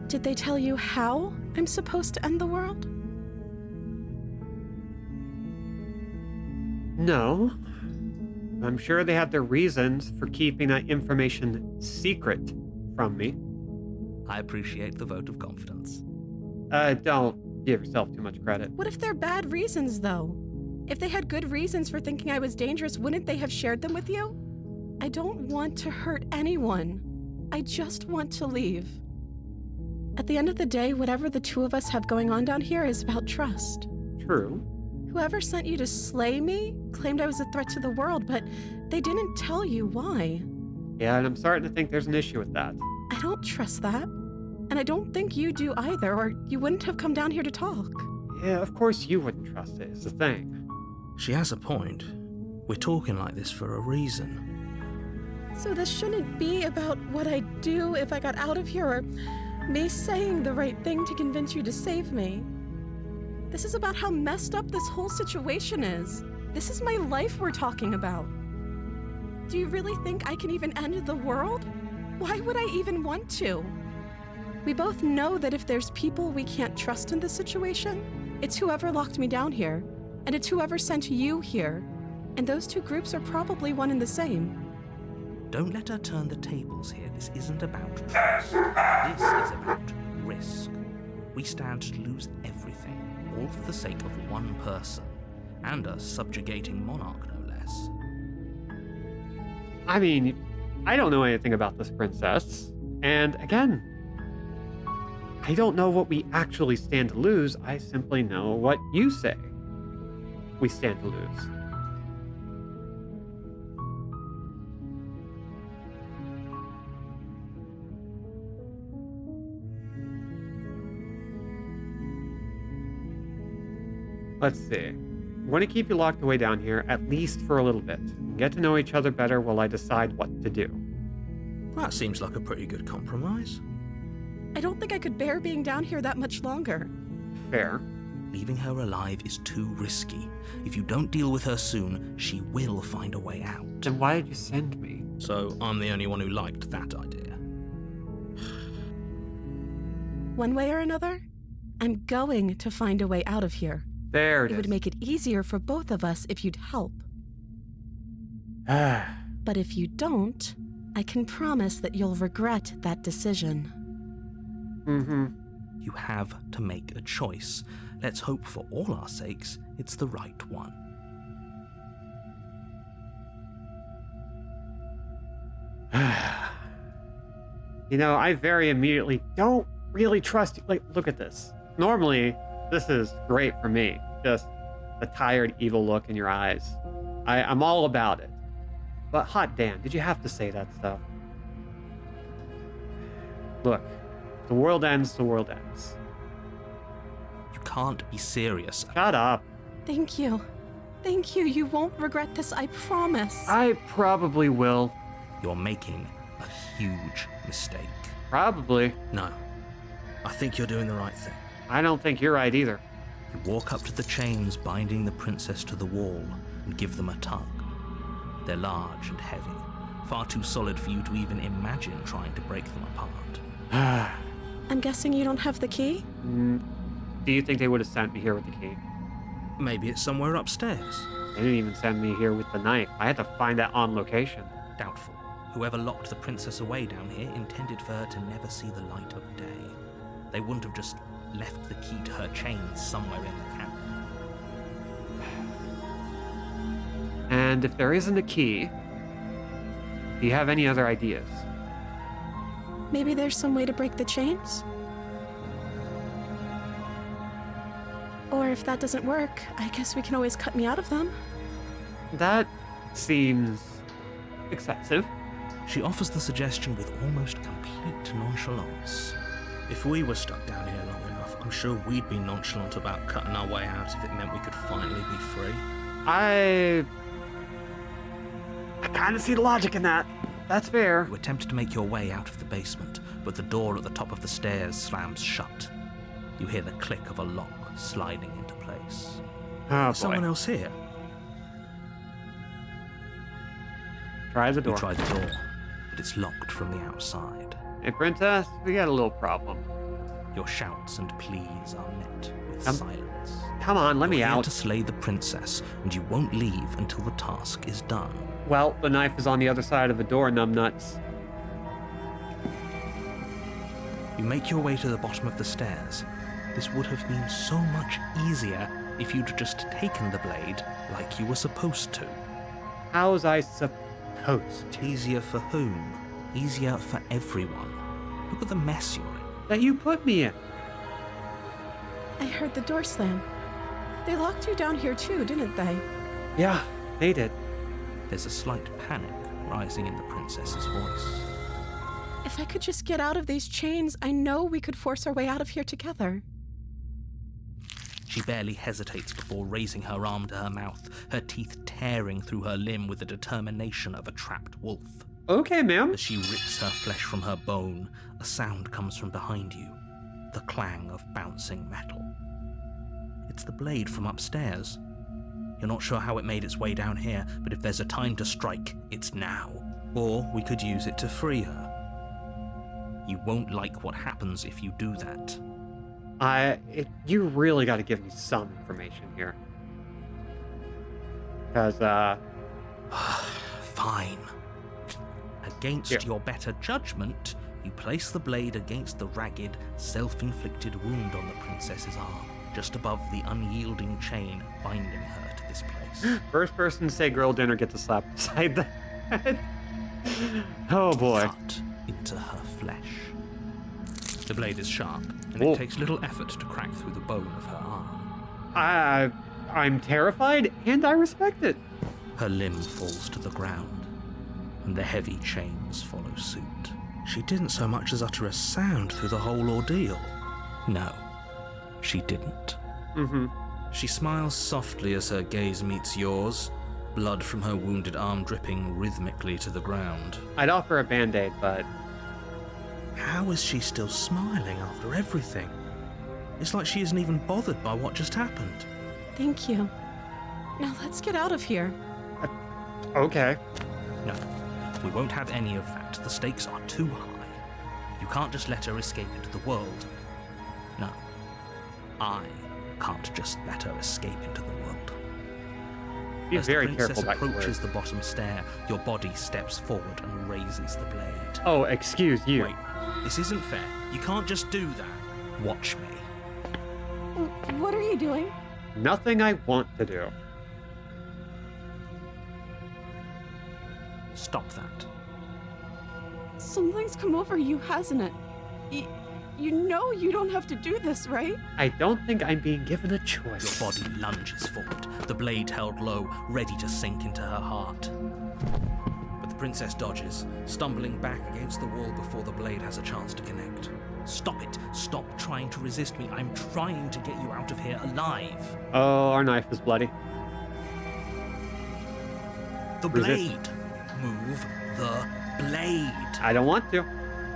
Did they tell you how I'm supposed to end the world? No. I'm sure they have their reasons for keeping that information secret from me. I appreciate the vote of confidence. Don't give yourself too much credit. What if they're bad reasons, though? If they had good reasons for thinking I was dangerous, wouldn't they have shared them with you? I don't want to hurt anyone. I just want to leave. At the end of the day, whatever the two of us have going on down here is about trust. True. Whoever sent you to slay me claimed I was a threat to the world, but they didn't tell you why. Yeah, and I'm starting to think there's an issue with that. I don't trust that. And I don't think you do either, or you wouldn't have come down here to talk. Yeah, of course you wouldn't trust it, it's the thing. She has a point. We're talking like this for a reason. So this shouldn't be about what I'd do if I got out of here, or me saying the right thing to convince you to save me. This is about how messed up this whole situation is. This is my life we're talking about. Do you really think I can even end the world? Why would I even want to? We both know that if there's people we can't trust in this situation, it's whoever locked me down here, and it's whoever sent you here. And those two groups are probably one and the same. Don't let her turn the tables here. This isn't about trust. This is about risk. We stand to lose everything, all for the sake of one person, and a subjugating monarch, no less. I mean, I don't know anything about this princess. And again, I don't know what we actually stand to lose. I simply know what you say we stand to lose. Let's see. I'm going to keep you locked away down here, at least for a little bit. Get to know each other better while I decide what to do. That seems like a pretty good compromise. I don't think I could bear being down here that much longer. Fair. Leaving her alive is too risky. If you don't deal with her soon, she will find a way out. Then why did you send me? So I'm the only one who liked that idea. One way or another, I'm going to find a way out of here. There It it would is. make it easier for both of us if you'd help. Ah, But if you don't, I can promise that you'll regret that decision. You have to make a choice. Let's hope for all our sakes it's the right one. You know, I very immediately don't really trust you. Like, look at this. Normally, this is great for me. Just the tired, evil look in your eyes. I'm all about it. But hot damn, did you have to say that stuff? Look, the world ends, the world ends. You can't be serious. Shut up. Thank you. Thank you. You won't regret this, I promise. I probably will. You're making a huge mistake. Probably. No. I think you're doing the right thing. I don't think you're right either. You walk up to the chains binding the princess to the wall and give them a tug. They're large and heavy, far too solid for you to even imagine trying to break them apart. I'm guessing you don't have the key? Do you think they would have sent me here with the key? Maybe it's somewhere upstairs. They didn't even send me here with the knife. I had to find that on location. Doubtful. Whoever locked the princess away down here intended for her to never see the light of day. They wouldn't have just left the key to her chains somewhere in the camp. And if there isn't a key, do you have any other ideas? Maybe there's some way to break the chains? Or if that doesn't work, I guess we can always cut me out of them. That seems excessive. She offers the suggestion with almost complete nonchalance. If we were stuck down here long off. I'm sure we'd be nonchalant about cutting our way out if it meant we could finally be free. I kind of see the logic in that. That's fair. You attempt to make your way out of the basement, but the door at the top of the stairs slams shut. You hear the click of a lock sliding into place. Oh, Is someone else here? Try the You door. try the door, but it's locked from the outside. Hey, princess, we got a little problem. Your shouts and pleas are met with Um, silence. Come on, let me You're here out. to slay the princess, and you won't leave until the task is done. Well, the knife is on the other side of the door, numbnuts. You make your way to the bottom of the stairs. This would have been so much easier if you'd just taken the blade like you were supposed to. How was I supposed to? Easier for whom? Easier for everyone. Look at the mess you're in. That you put me in. I heard the door slam. They locked you down here too, didn't they? Yeah, they did. There's a slight panic rising in the princess's voice. If I could just get out of these chains, I know we could force our way out of here together. She barely hesitates before raising her arm to her mouth, her teeth tearing through her limb with the determination of a trapped wolf. Okay, ma'am. As she rips her flesh from her bone, a sound comes from behind you, the clang of bouncing metal. It's the blade from upstairs. You're not sure how it made its way down here, but if there's a time to strike, it's now. Or we could use it to free her. You won't like what happens if you do that. You really got to give me some information here. Because, Fine. Against Here. your better judgment, you place the blade against the ragged, self-inflicted wound on the princess's arm, just above the unyielding chain binding her to this place. first person to say girl dinner gets a slap beside the head. Oh boy. Cut into her flesh. The blade is sharp, and Whoa. it takes little effort to crack through the bone of her arm. I'm terrified, and I respect it. Her limb falls to the ground, and the heavy chains follow suit. She didn't so much as utter a sound through the whole ordeal. No, she didn't. Mm-hmm. She smiles softly as her gaze meets yours, blood from her wounded arm dripping rhythmically to the ground. I'd offer a band-aid, but How is she still smiling after everything? It's like she isn't even bothered by what just happened. Thank you. Now let's get out of here. okay. No, we won't have any of that. The stakes are too high. You can't just let her escape into the world. No, I can't just let her escape into the world. Be As very the princess careful about your approaches words. the bottom stair, your body steps forward and raises the blade. Oh, excuse you. Wait, this isn't fair. You can't just do that. Watch me. What are you doing? Nothing I want to do. Stop that. Something's come over you, hasn't it? You know you don't have to do this, right? I don't think I'm being given a Your choice. body lunges forward, the blade held low, ready to sink into her heart. But the princess dodges, stumbling back against the wall before the blade has a chance to connect. Stop it! Stop trying to resist me. I'm trying to get you out of here alive. Oh, our knife is bloody. The Resist. blade! Move the blade! I don't want to.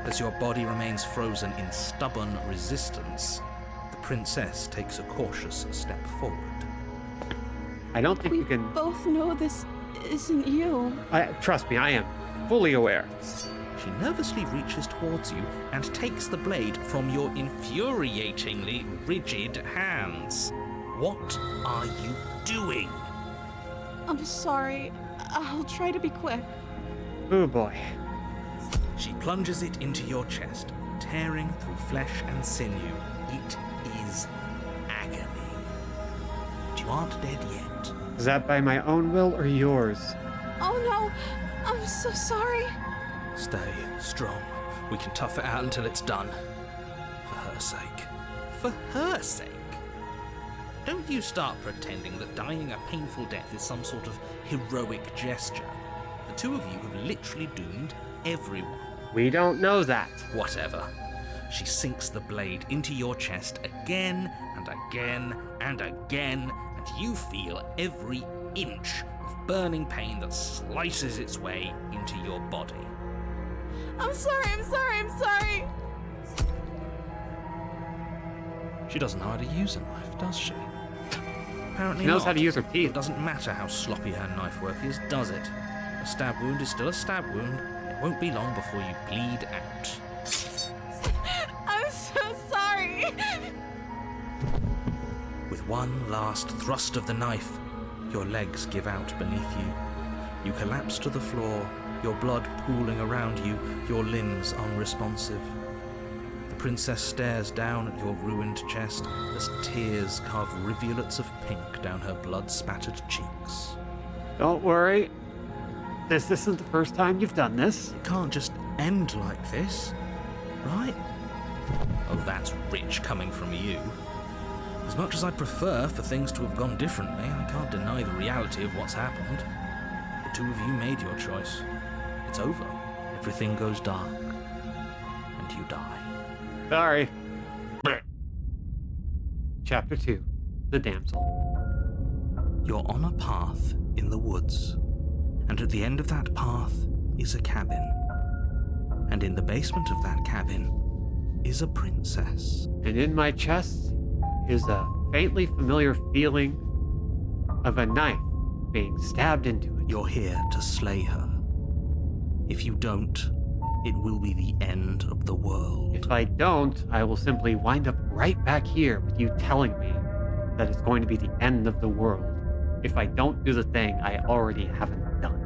As your body remains frozen in stubborn resistance, the princess takes a cautious step forward. I don't think We you can. both know this isn't you. Trust me, I am fully aware. She nervously reaches towards you and takes the blade from your infuriatingly rigid hands. What are you doing? I'm sorry. I'll try to be quick. Oh boy. She plunges it into your chest, tearing through flesh and sinew. It is agony. But you aren't dead yet. Is that by my own will or yours? Oh no! I'm so sorry. Stay strong. We can tough it out until it's done. For her sake. For her sake? Don't you start pretending that dying a painful death is some sort of heroic gesture. The two of you have literally doomed everyone. We don't know that. Whatever. She sinks the blade into your chest again and again and again, and you feel every inch of burning pain that slices its way into your body. I'm sorry, I'm sorry, I'm sorry. She doesn't know how to use a knife, does she? Apparently She knows not. how to use her It teeth. doesn't matter how sloppy her knife work is, does it? A stab wound is still a stab wound. It won't be long before you bleed out. I'm so sorry. With one last thrust of the knife, your legs give out beneath you. You collapse to the floor, your blood pooling around you, your limbs unresponsive. The princess stares down at your ruined chest as tears carve rivulets of pink down her blood-spattered cheeks. Don't worry. This isn't the first time you've done this. It can't just end like this, right? Oh, that's rich coming from you. As much as I'd prefer for things to have gone differently, I can't deny the reality of what's happened. The two of you made your choice. It's over. Everything goes dark. And you die. Sorry. Chapter 2. The Damsel. You're on a path in the woods. And at the end of that path is a cabin. And in the basement of that cabin is a princess. And in my chest is a faintly familiar feeling of a knife being stabbed into it. You're here to slay her. If you don't, it will be the end of the world. If I don't, I will simply wind up right back here with you telling me that it's going to be the end of the world if I don't do the thing I already haven't done.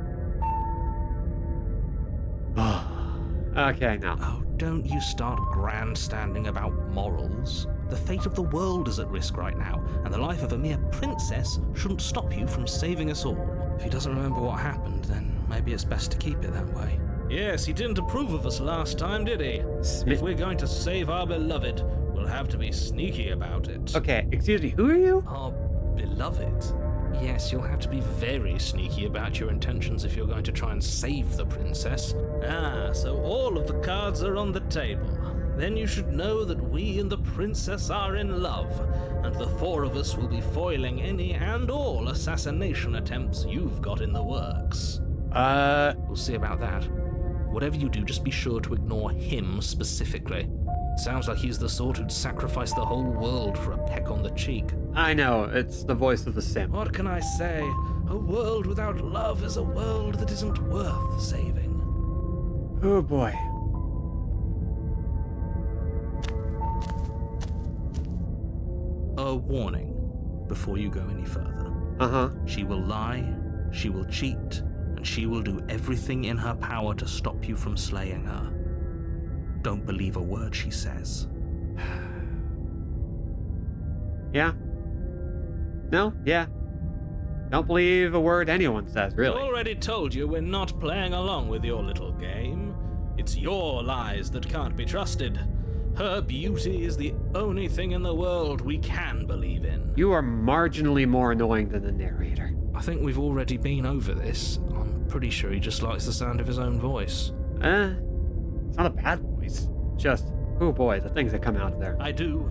Okay, now. Oh, don't you start grandstanding about morals. The fate of the world is at risk right now, and the life of a mere princess shouldn't stop you from saving us all. If he doesn't remember what happened, then maybe it's best to keep it that way. Yes, he didn't approve of us last time, did he? If we're going to save our beloved, we'll have to be sneaky about it. Okay, excuse me, who are you? Our beloved? Yes, you'll have to be very sneaky about your intentions if you're going to try and save the princess. Ah, so all of the cards are on the table. Then you should know that we and the princess are in love, and the four of us will be foiling any and all assassination attempts you've got in the works. We'll see about that. Whatever you do, just be sure to ignore him specifically. Sounds like he's the sort who'd sacrifice the whole world for a peck on the cheek. I know, it's the voice of the Sim. What can I say? A world without love is a world that isn't worth saving. Oh boy. A warning before you go any further. Uh-huh. She will lie, she will cheat, and she will do everything in her power to stop you from slaying her. Don't believe a word she says. Yeah? No? Yeah. Don't believe a word anyone says, really. I already told you we're not playing along with your little game. It's your lies that can't be trusted. Her beauty is the only thing in the world we can believe in. You are marginally more annoying than the narrator. I think we've already been over this. I'm pretty sure he just likes the sound of his own voice. It's not a bad voice. Just, oh boy, the things that come out of there. I do,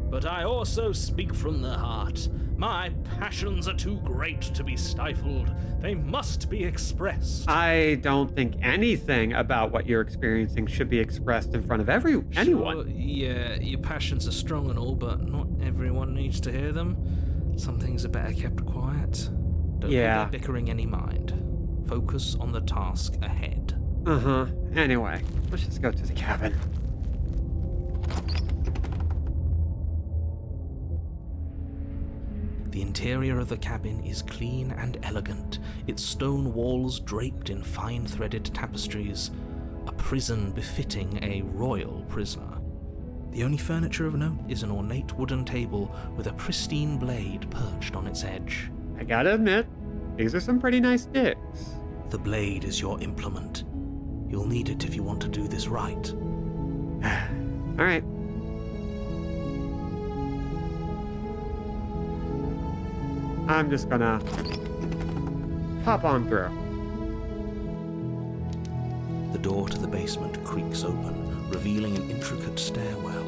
but I also speak from the heart. My passions are too great to be stifled. They must be expressed. I don't think anything about what you're experiencing should be expressed in front of anyone. Sure, yeah, your passions are strong and all, but not everyone needs to hear them. Some things are better kept quiet. Don't give their bickering any mind. Focus on the task ahead. Uh-huh. Anyway, let's just go to the cabin. The interior of the cabin is clean and elegant, its stone walls draped in fine-threaded tapestries, a prison befitting a royal prisoner. The only furniture of note is an ornate wooden table with a pristine blade perched on its edge. I gotta admit, these are some pretty nice sticks. The blade is your implement. You'll need it if you want to do this right. All right. I'm just gonna pop on through. The door to the basement creaks open, revealing an intricate stairwell.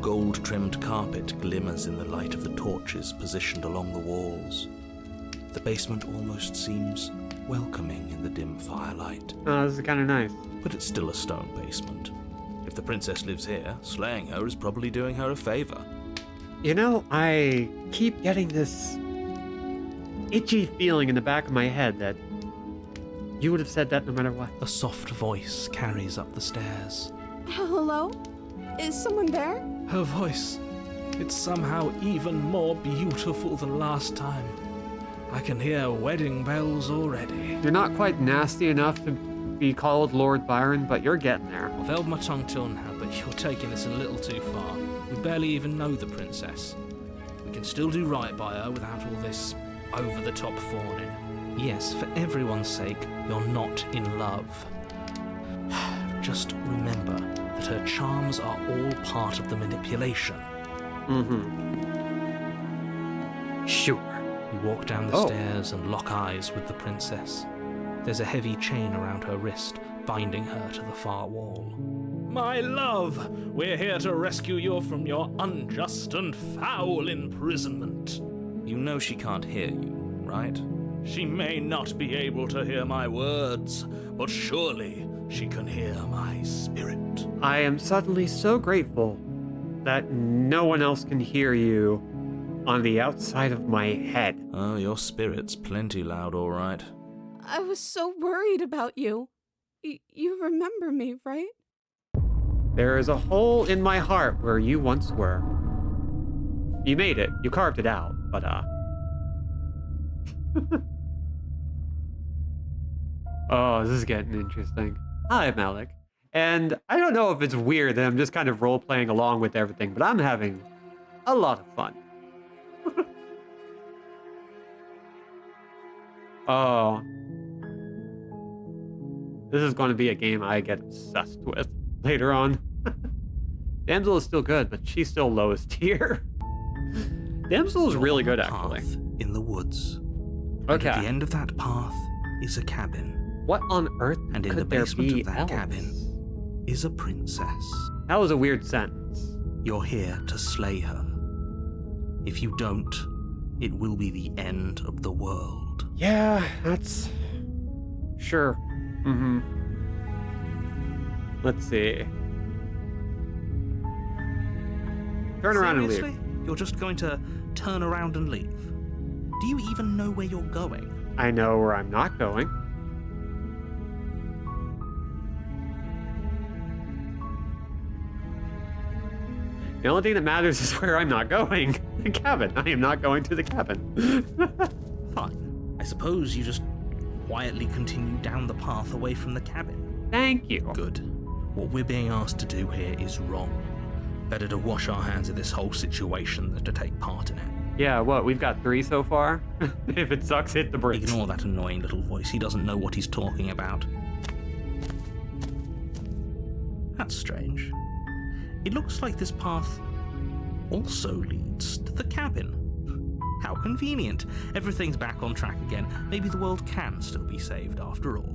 Gold-trimmed carpet glimmers in the light of the torches positioned along the walls. The basement almost seems welcoming in the dim firelight. Oh, this is kind of nice. But it's still a stone basement. If the princess lives here, slaying her is probably doing her a favor. You know, I keep getting this itchy feeling in the back of my head that you would have said that no matter what. A soft voice carries up the stairs. Hello? Is someone there? Her voice, it's somehow even more beautiful than last time. I can hear wedding bells already. You're not quite nasty enough to be called Lord Byron, but you're getting there. I've held my tongue till now, but you're taking this a little too far. We barely even know the princess. We can still do right by her without all this over-the-top fawning. Yes, for everyone's sake, you're not in love. Just remember that her charms are all part of the manipulation. Sure. We walk down the stairs and lock eyes with the princess. There's a heavy chain around her wrist, binding her to the far wall. My love, we're here to rescue you from your unjust and foul imprisonment. You know she can't hear you, right? She may not be able to hear my words, but surely she can hear my spirit. I am suddenly so grateful that no one else can hear you on the outside of my head. Oh, your spirit's plenty loud, all right. I was so worried about you. You remember me, right? There is a hole in my heart where you once were. You made it. You carved it out, but Oh, this is getting interesting. Hi, Malik. And I don't know if it's weird that I'm just kind of role-playing along with everything, but I'm having a lot of fun. Oh. This is going to be a game I get obsessed with later on. Damsel is still good, but she's still lowest tier. Damsel is really good, actually. Path in the woods. Okay. And at the end of that path is a cabin. What on earth And in could the there basement be of that else? cabin is a princess. That was a weird sentence. You're here to slay her. If you don't, it will be the end of the world. Yeah, that's... Sure. Let's see. Turn around and Seriously? leave. You're just going to turn around and leave? Do you even know where you're going? I know where I'm not going. The only thing that matters is where I'm not going. The cabin. I am not going to the cabin. Fine. I suppose you just quietly continue down the path away from the cabin. Thank you. Good. What we're being asked to do here is wrong. Better to wash our hands of this whole situation than to take part in it. Yeah, what? We've got 3 so far? If it sucks, hit the brakes. Ignore that annoying little voice. He doesn't know what he's talking about. That's strange. It looks like this path also leads to the cabin. How convenient. Everything's back on track again. Maybe the world can still be saved after all.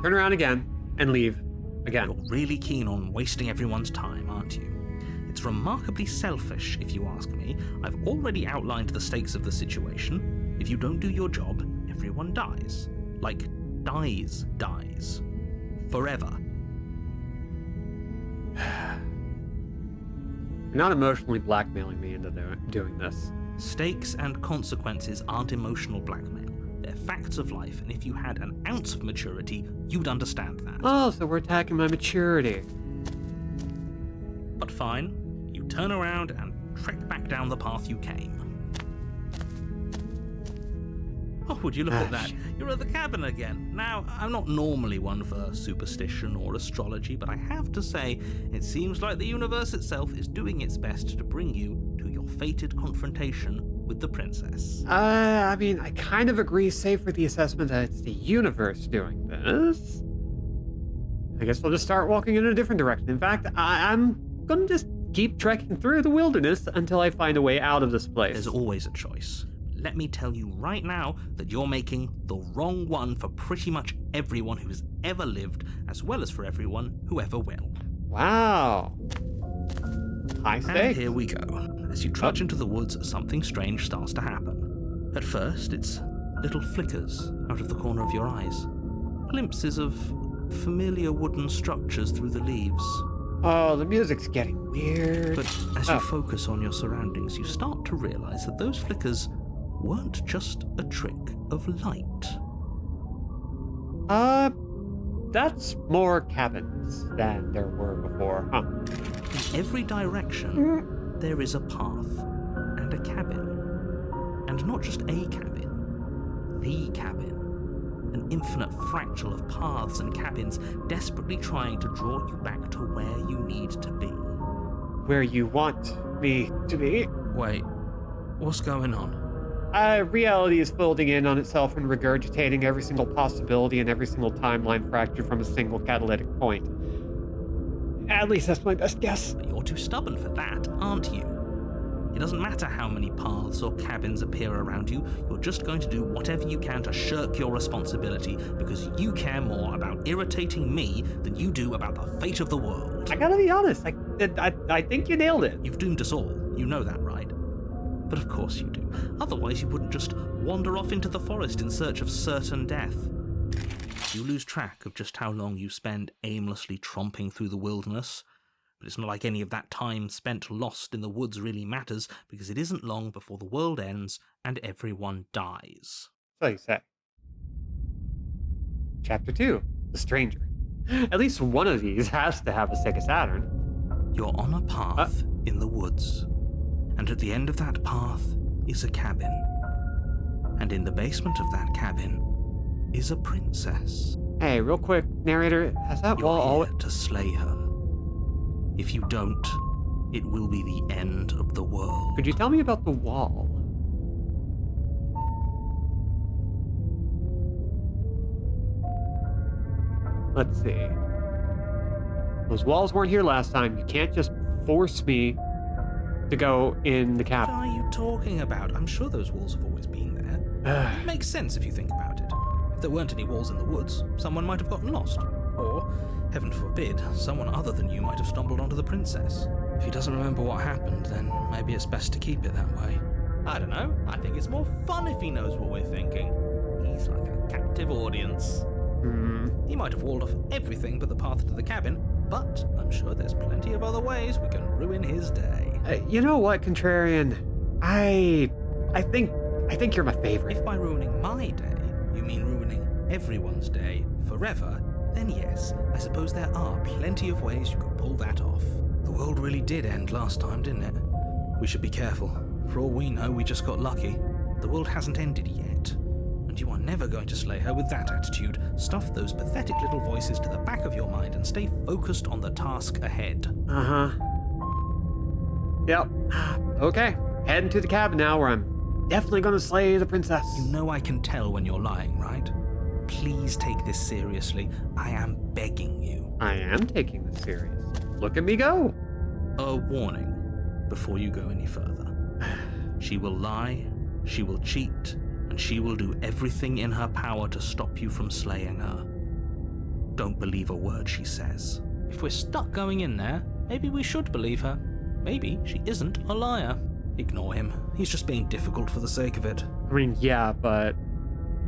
Turn around again and leave again. You're really keen on wasting everyone's time, aren't you? It's remarkably selfish, if you ask me. I've already outlined the stakes of the situation. If you don't do your job, everyone dies. Like, dies. Forever. You're not emotionally blackmailing me into doing this. Stakes and consequences aren't emotional blackmail. They're facts of life, and if you had an ounce of maturity, you'd understand that. Oh, so we're attacking my maturity. But fine, you turn around and trek back down the path you came. Oh, would you look at that? You're at the cabin again. Now, I'm not normally one for superstition or astrology, but I have to say, it seems like the universe itself is doing its best to bring you to your fated confrontation with the princess. I mean, I kind of agree, save for the assessment that it's the universe doing this. I guess we'll just start walking in a different direction. In fact, I'm gonna just keep trekking through the wilderness until I find a way out of this place. There's always a choice. let me tell you right now that you're making the wrong one for pretty much everyone who's ever lived, as well as for everyone who ever will. Wow. High And stakes. here we go. As you trudge into the woods, something strange starts to happen. At first, it's little flickers out of the corner of your eyes. Glimpses of familiar wooden structures through the leaves. Oh, the music's getting weird. But as Oh. you focus on your surroundings, you start to realize that those flickers weren't just a trick of light. That's more cabins than there were before, huh? In every direction, there is a path and a cabin. And not just a cabin, the cabin. An infinite fractal of paths and cabins desperately trying to draw you back to where you need to be. Where you want me to be. Wait, what's going on? Reality is folding in on itself and regurgitating every single possibility and every single timeline fracture from a single catalytic point. At least that's my best guess. But you're too stubborn for that, aren't you? It doesn't matter how many paths or cabins appear around you, you're just going to do whatever you can to shirk your responsibility because you care more about irritating me than you do about the fate of the world. I gotta be honest, I think you nailed it. You've doomed us all, you know that, right? But of course you do. Otherwise you wouldn't just wander off into the forest in search of certain death. You lose track of just how long you spend aimlessly tromping through the wilderness. But it's not like any of that time spent lost in the woods really matters, because it isn't long before the world ends and everyone dies. So you say. Chapter 2, The Stranger. At least one of these has to have a Sega Saturn. You're on a path in the woods, and at the end of that path is a cabin. And in the basement of that cabin is a princess. Hey, real quick, narrator, has that wall You're always... here to slay her. If you don't, it will be the end of the world. Could you tell me about the wall? Let's see. Those walls weren't here last time. You can't just force me to go in the What cabin. are you talking about? I'm sure those walls have always been there. It makes sense if you think about it. If there weren't any walls in the woods, someone might have gotten lost. Or, heaven forbid, someone other than you might have stumbled onto the princess. If he doesn't remember what happened, then maybe it's best to keep it that way. I don't know. I think it's more fun if he knows what we're thinking. He's like a captive audience. He might have walled off everything but the path to the cabin, but I'm sure there's plenty of other ways we can ruin his day. You know what, Contrarian? I think you're my favorite. If by ruining my day, you mean ruining everyone's day forever, then yes, I suppose there are plenty of ways you could pull that off. The world really did end last time, didn't it? We should be careful. For all we know, we just got lucky. The world hasn't ended yet. And you are never going to slay her with that attitude. Stuff those pathetic little voices to the back of your mind and stay focused on the task ahead. Uh-huh. Yep. Okay. Heading to the cabin now where I'm definitely gonna slay the princess. You know I can tell when you're lying, right? Please take this seriously. I am begging you. I am taking this serious. Look at me go. A warning before you go any further. She will lie, she will cheat, and she will do everything in her power to stop you from slaying her. Don't believe a word she says. If we're stuck going in there, maybe we should believe her. Maybe she isn't a liar. Ignore him. He's just being difficult for the sake of it. I mean, yeah, but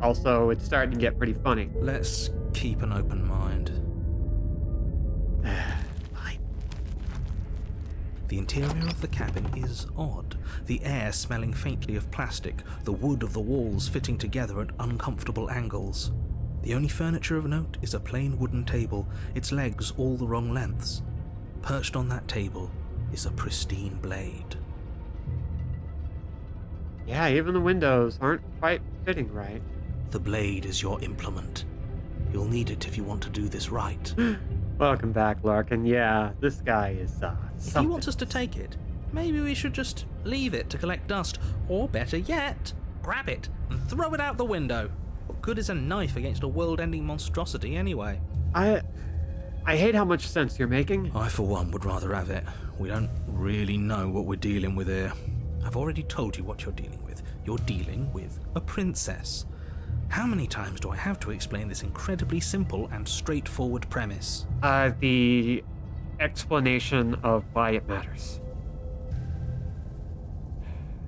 also it's starting to get pretty funny. Let's keep an open mind. Fine. The interior of the cabin is odd, the air smelling faintly of plastic, the wood of the walls fitting together at uncomfortable angles. The only furniture of note is a plain wooden table, its legs all the wrong lengths. Perched on that table is a pristine blade. Yeah, even the windows aren't quite fitting right. The blade is your implement. You'll need it if you want to do this right. Welcome back, Larkin. Yeah, this guy is, If he something. wants us to take it, maybe we should just leave it to collect dust. Or better yet, grab it and throw it out the window. What good is a knife against a world-ending monstrosity anyway? I hate how much sense you're making. I, for one, would rather have it. We don't really know what we're dealing with here. I've already told you what you're dealing with. You're dealing with a princess. How many times do I have to explain this incredibly simple and straightforward premise? The explanation of why it matters.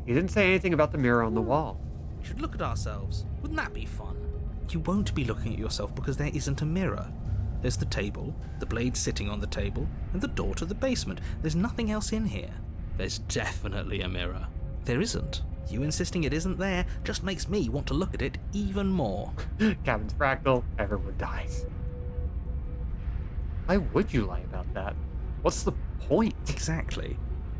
You didn't say anything about the mirror on the wall. We should look at ourselves. Wouldn't that be fun? You won't be looking at yourself because there isn't a mirror. There's the table, the blade sitting on the table, and the door to the basement. There's nothing else in here. There's definitely a mirror. There isn't. You insisting it isn't there just makes me want to look at it even more. Cabin's fractal, everyone dies. Why would you lie about that? What's the point? Exactly.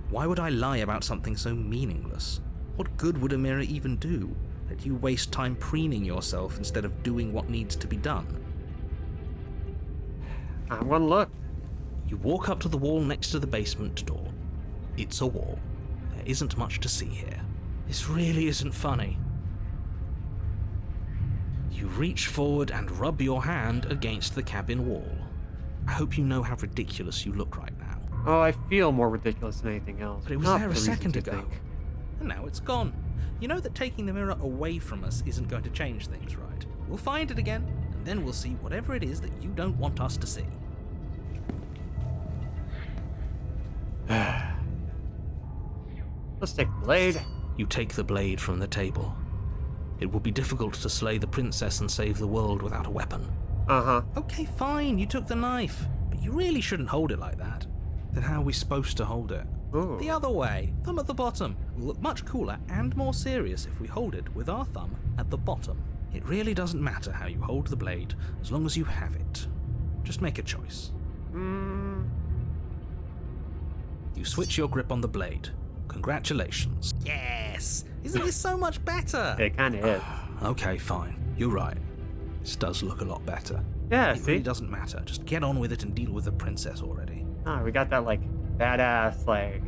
Why would I lie about something so meaningless? What good would a mirror even do? That you waste time preening yourself instead of doing what needs to be done. I'm gonna look. You walk up to the wall next to the basement door. It's a wall. There isn't much to see here. This really isn't funny. You reach forward and rub your hand against the cabin wall. I hope you know how ridiculous you look right now. Oh, I feel more ridiculous than anything else. But it was Not there for a the reasons second you ago. think. And now it's gone. You know that taking the mirror away from us isn't going to change things, right? We'll find it again, and then we'll see whatever it is that you don't want us to see. Let's take the blade. You take the blade from the table. It will be difficult to slay the princess and save the world without a weapon. Uh-huh. Okay, fine, you took the knife, but you really shouldn't hold it like that. Then how are we supposed to hold it? Ooh. The other way, thumb at the bottom. Will look much cooler and more serious if we hold it with our thumb at the bottom. It really doesn't matter how you hold the blade, as long as you have it. Just make a choice. Mm, You switch your grip on the blade. Congratulations. Yes! Isn't this so much better? it kind of is. Okay, fine. You're right. This does look a lot better. Yeah, It see? really doesn't matter. Just get on with it and deal with the princess already. Ah, we got that, like, badass, like,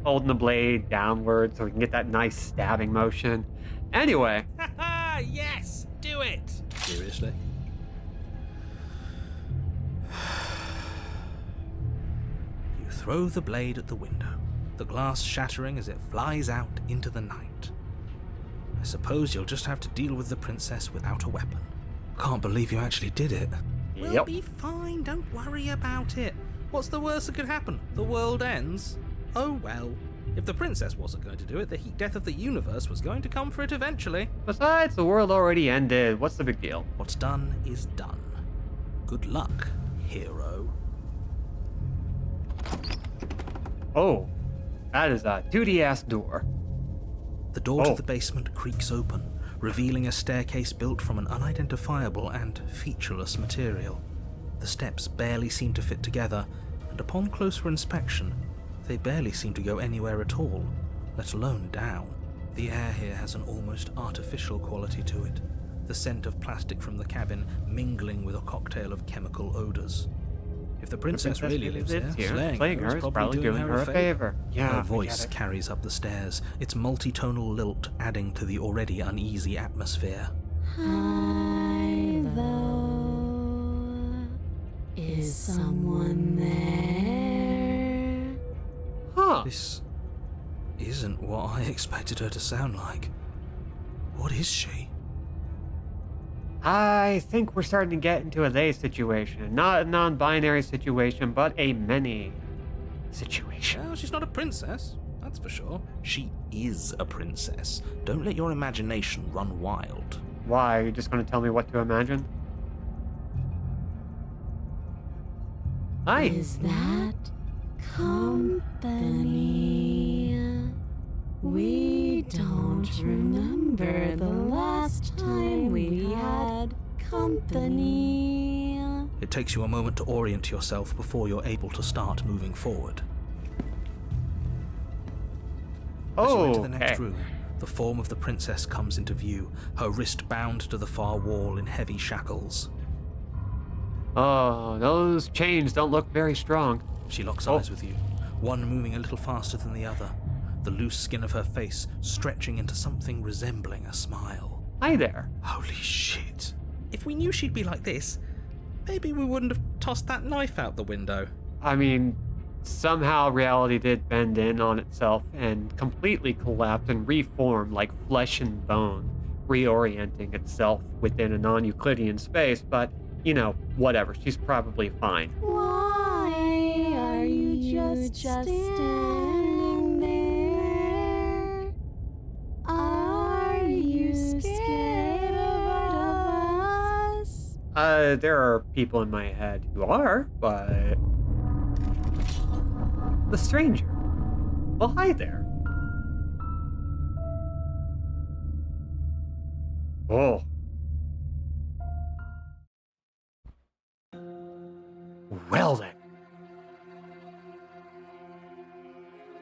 holding the blade downward so we can get that nice stabbing motion. Anyway, Haha, yes! Do it! Seriously? You throw the blade at the window, the glass shattering as it flies out into the night. I suppose you'll just have to deal with the princess without a weapon. Can't believe you actually did it. We'll Yep. be fine, don't worry about it. What's the worst that could happen? The world ends? Oh well. If the princess wasn't going to do it, the heat death of the universe was going to come for it eventually. besides, the world already ended. What's the big deal? What's done is done. Good luck, hero. Oh, that is a duty-ass door. The door Oh. to the basement creaks open, revealing a staircase built from an unidentifiable and featureless material. The steps barely seem to fit together, and upon closer inspection, they barely seem to go anywhere at all, let alone down. The air here has an almost artificial quality to it, the scent of plastic from the cabin mingling with a cocktail of chemical odors. If the princess really lives here, slaying her is probably doing her a favor. Yeah, Her I voice get it. carries up the stairs, its multitonal lilt adding to the already uneasy atmosphere. Hi, though. Is someone there? Huh. This isn't what I expected her to sound like. What is she? I think we're starting to get into a they situation. Not a non-binary situation, but a many situation. Well, she's not a princess, that's for sure. She is a princess. Don't let your imagination run wild. Why? Are you just going to tell me what to imagine? Hi. Is that company? We don't remember the last time we had company. It takes you a moment to orient yourself before you're able to start moving forward. As you Oh, enter the next okay. room, the form of the princess comes into view, her wrist bound to the far wall in heavy shackles. Oh, those chains don't look very strong. She locks Oh. eyes with you, one moving a little faster than the other, the loose skin of her face stretching into something resembling a smile. Hi there. Holy shit. If we knew she'd be like this, maybe we wouldn't have tossed that knife out the window. I mean, somehow reality did bend in on itself and completely collapse and reform like flesh and bone, reorienting itself within a non-Euclidean space, but, you know, whatever. She's probably fine. Why are you just standing there? Are you scared of us? There are people in my head who are, but... The stranger. Well, hi there. Oh. Well then.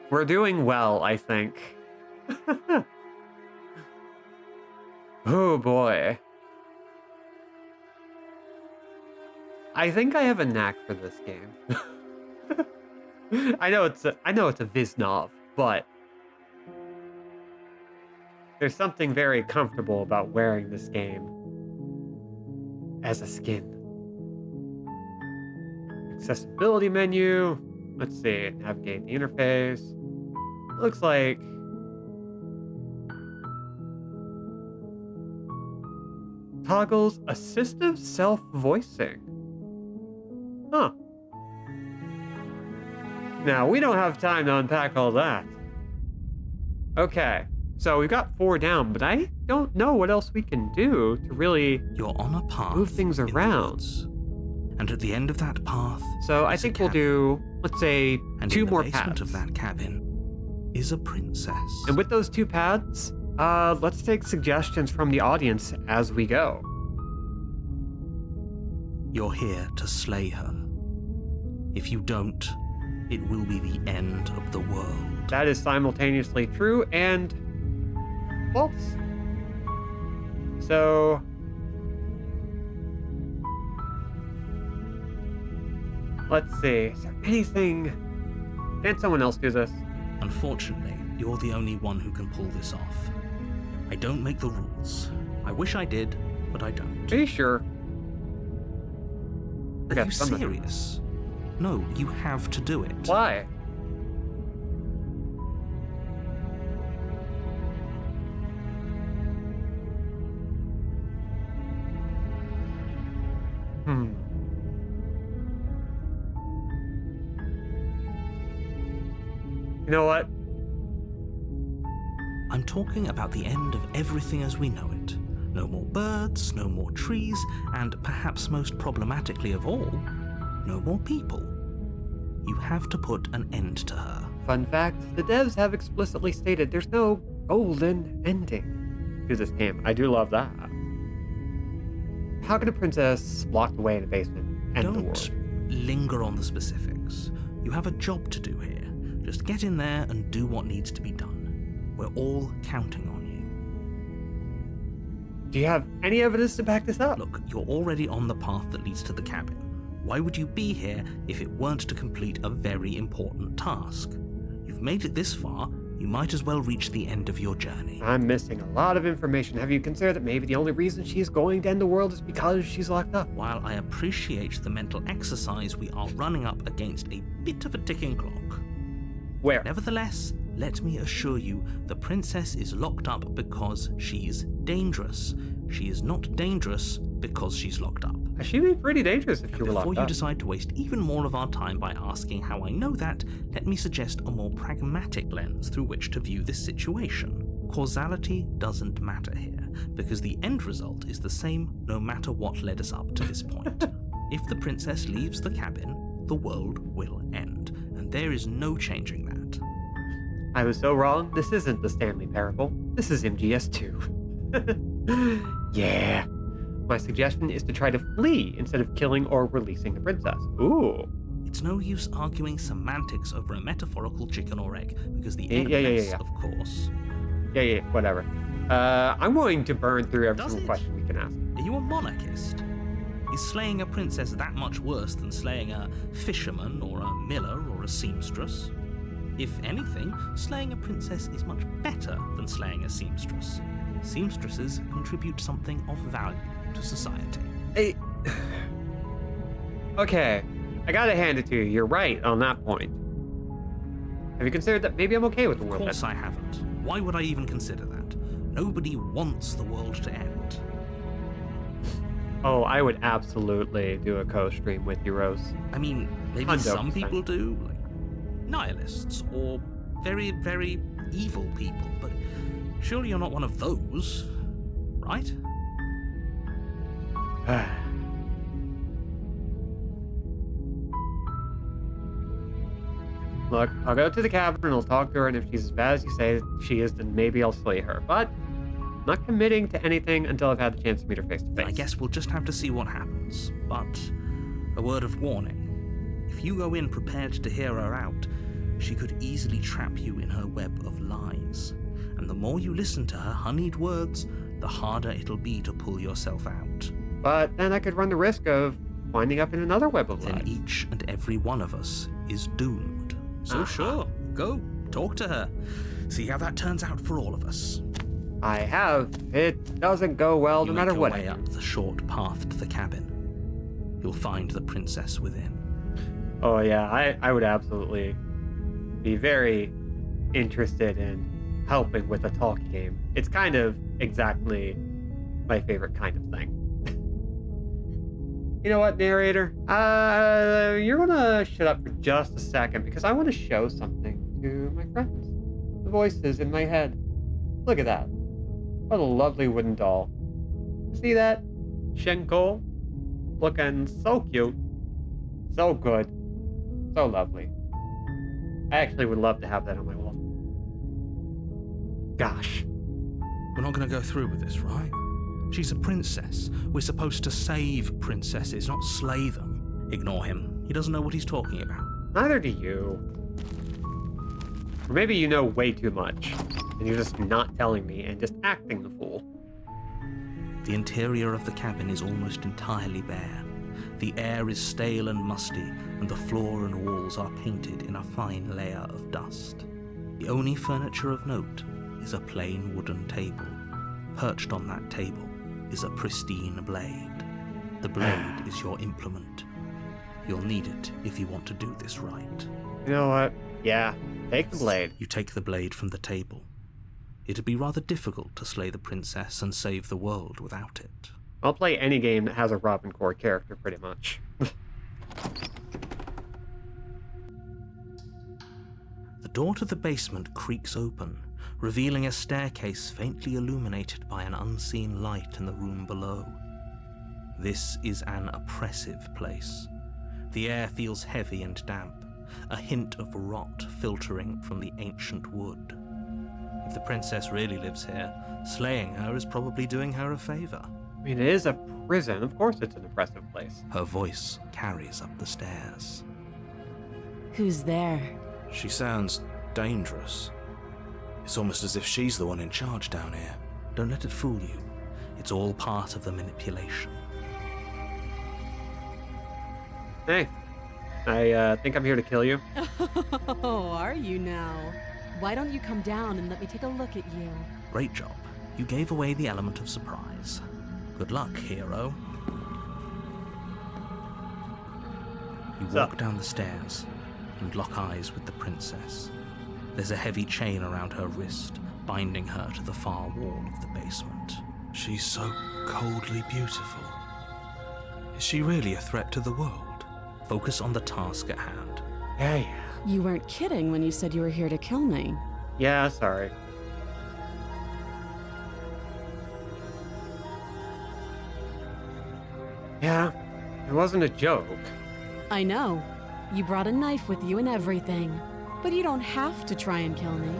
We're doing well, I think. Oh boy. I think I have a knack for this game. I know it's a Viznov, but there's something very comfortable about wearing this game as a skin. Accessibility menu. Let's see. Navigate the interface. Looks like toggles assistive self-voicing. Huh. Now, we don't have time to unpack all that. Okay, so we've got 4 down, but I don't know what else we can do to really You're on a path. move things in the around. woods. And at the end of that path, So I is a think we'll cabin. do, let's say, And 2 in the more basement paths. of that cabin is a princess. And with those 2 paths, let's take suggestions from the audience as we go. You're here to slay her. If you don't, it will be the end of the world. That is simultaneously true and false. So... let's see. Is there anything... Can't someone else do this? Unfortunately, you're the only one who can pull this off. I don't make the rules. I wish I did, but I don't. Are you sure? Are Okay, you some of them. serious? No, you have to do it. Why? You know what? I'm talking about the end of everything as we know it. No more birds, no more trees, and perhaps most problematically of all, no more people. You have to put an end to her. Fun fact, the devs have explicitly stated there's no golden ending to this game. I do love that. How can a princess locked away in a basement end the world? Don't linger on the specifics. You have a job to do here. Just get in there and do what needs to be done. We're all counting on you. Do you have any evidence to back this up? Look, you're already on the path that leads to the cabin. Why would you be here if it weren't to complete a very important task? You've made it this far, you might as well reach the end of your journey. I'm missing a lot of information. Have you considered that maybe the only reason she's going to end the world is because she's locked up? While I appreciate the mental exercise, we are running up against a bit of a ticking clock. Where? Nevertheless, let me assure you, the princess is locked up because she's dangerous. She is not dangerous because she's locked up. She'd be pretty dangerous if she were Before locked you up. decide to waste even more of our time by asking how I know that, let me suggest a more pragmatic lens through which to view this situation. Causality doesn't matter here, because the end result is the same no matter what led us up to this point. If the princess leaves the cabin, the world will end, and there is no changing that. I was so wrong. This isn't the Stanley Parable. This is MGS2. Yeah. My suggestion is to try to flee instead of killing or releasing the princess. Ooh. It's no use arguing semantics over a metaphorical chicken or egg, because the Yeah, evidence, yeah. of course. Yeah, whatever. I'm going to burn through every Does single it? question we can ask. Are you a monarchist? Is slaying a princess that much worse than slaying a fisherman or a miller or a seamstress? If anything, slaying a princess is much better than slaying a seamstress. Seamstresses contribute something of value to society. Okay, I gotta hand it to you. You're right on that point. Have you considered that maybe I'm okay with the Of world? course I haven't. Why would I even consider that? Nobody wants the world to end. Oh, I would absolutely do a co-stream with you, Rose. I mean, maybe 100%. some people do, like nihilists or very, very evil people, but surely you're not one of those, right? Look, I'll go to the cabin and I'll talk to her, and if she's as bad as you say she is, then maybe I'll slay her. But I'm not committing to anything until I've had the chance to meet her face to face. I guess we'll just have to see what happens. But a word of warning. If you go in prepared to hear her out, she could easily trap you in her web of lies. And the more you listen to her honeyed words, the harder it'll be to pull yourself out. But then I could run the risk of winding up in another web of Then lies. each and every one of us is doomed. So sure, go, talk to her. See how that turns out for all of us. I have. It doesn't go well You no make matter your what. way up the short path to the cabin. You'll find the princess within. Oh yeah, I would absolutely be very interested in helping with a talk game. It's kind of exactly my favorite kind of thing. You know what, narrator? You're gonna shut up for just a second because I want to show something to my friends. The voices in my head. Look at that. What a lovely wooden doll. See that? Shenko? Looking so cute. So good. So lovely. I actually would love to have that on my wall. Gosh. We're not going to go through with this, right? She's a princess. We're supposed to save princesses, not slay them. Ignore him. He doesn't know what he's talking about. Neither do you. Or maybe you know way too much, and you're just not telling me and just acting the fool. The interior of the cabin is almost entirely bare. The air is stale and musty, and the floor and walls are painted in a fine layer of dust. The only furniture of note is a plain wooden table. Perched on that table is a pristine blade. The blade is your implement. You'll need it if you want to do this right. You know what? Yeah, take the blade. You take the blade from the table. It'd be rather difficult to slay the princess and save the world without it. I'll play any game that has a Robin Core character, pretty much. The door to the basement creaks open, revealing a staircase faintly illuminated by an unseen light in the room below. This is an oppressive place. The air feels heavy and damp, a hint of rot filtering from the ancient wood. If the princess really lives here, slaying her is probably doing her a favor. I mean, it is a prison. Of course it's an oppressive place. Her voice carries up the stairs. Who's there? She sounds dangerous. It's almost as if she's the one in charge down here. Don't let it fool you. It's all part of the manipulation. Hey, I think I'm here to kill you. Oh, are you now? Why don't you come down and let me take a look at you? Great job. You gave away the element of surprise. Good luck, hero. You What's up? walk down the stairs and lock eyes with the princess. There's a heavy chain around her wrist, binding her to the far wall of the basement. She's so coldly beautiful. Is she really a threat to the world? Focus on the task at hand. Yeah. You weren't kidding when you said you were here to kill me. Yeah, sorry. Yeah, it wasn't a joke. I know. You brought a knife with you and everything. But you don't have to try and kill me.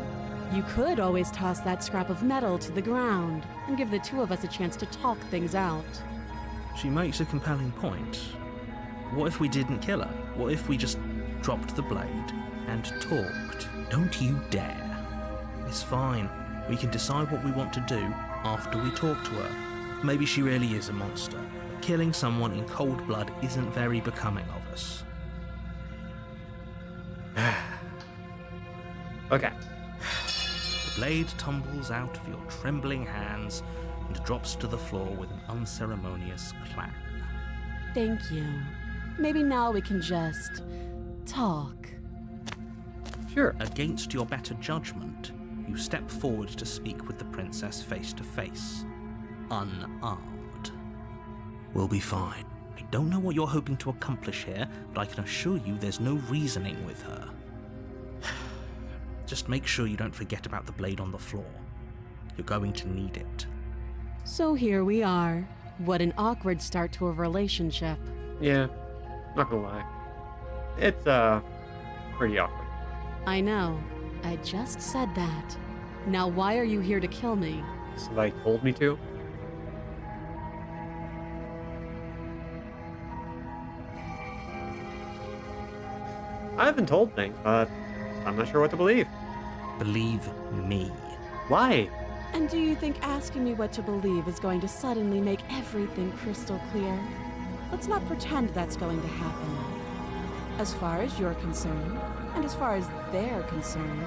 You could always toss that scrap of metal to the ground and give the two of us a chance to talk things out. She makes a compelling point. What if we didn't kill her? What if we just dropped the blade and talked? Don't you dare. It's fine. We can decide what we want to do after we talk to her. Maybe she really is a monster. Killing someone in cold blood isn't very becoming of us. Okay. The blade tumbles out of your trembling hands and drops to the floor with an unceremonious clack. Thank you. Maybe now we can just talk. Sure. Against your better judgment, you step forward to speak with the princess face to face, unarmed. We'll be fine. I don't know what you're hoping to accomplish here, but I can assure you there's no reasoning with her. Just make sure you don't forget about the blade on the floor. You're going to need it. So here we are. What an awkward start to a relationship. Yeah, not gonna lie. It's, pretty awkward. I know. I just said that. Now why are you here to kill me? Somebody told me to. I've been told things, but I'm not sure what to believe. Believe me. Why? And do you think asking me what to believe is going to suddenly make everything crystal clear? Let's not pretend that's going to happen. As far as you're concerned, and as far as they're concerned,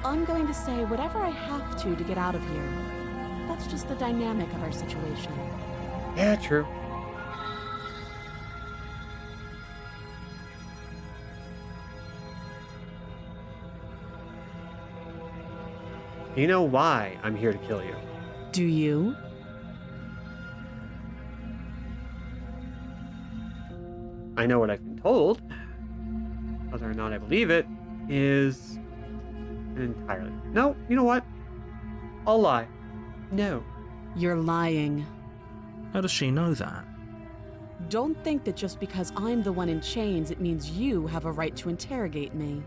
I'm going to say whatever I have to get out of here. That's just the dynamic of our situation. Yeah, true. You know why I'm here to kill you? Do you? I know what I've been told. Whether or not I believe it is entirely. No, you know what? I'll lie. No. You're lying. How does she know that? Don't think that just because I'm the one in chains, it means you have a right to interrogate me.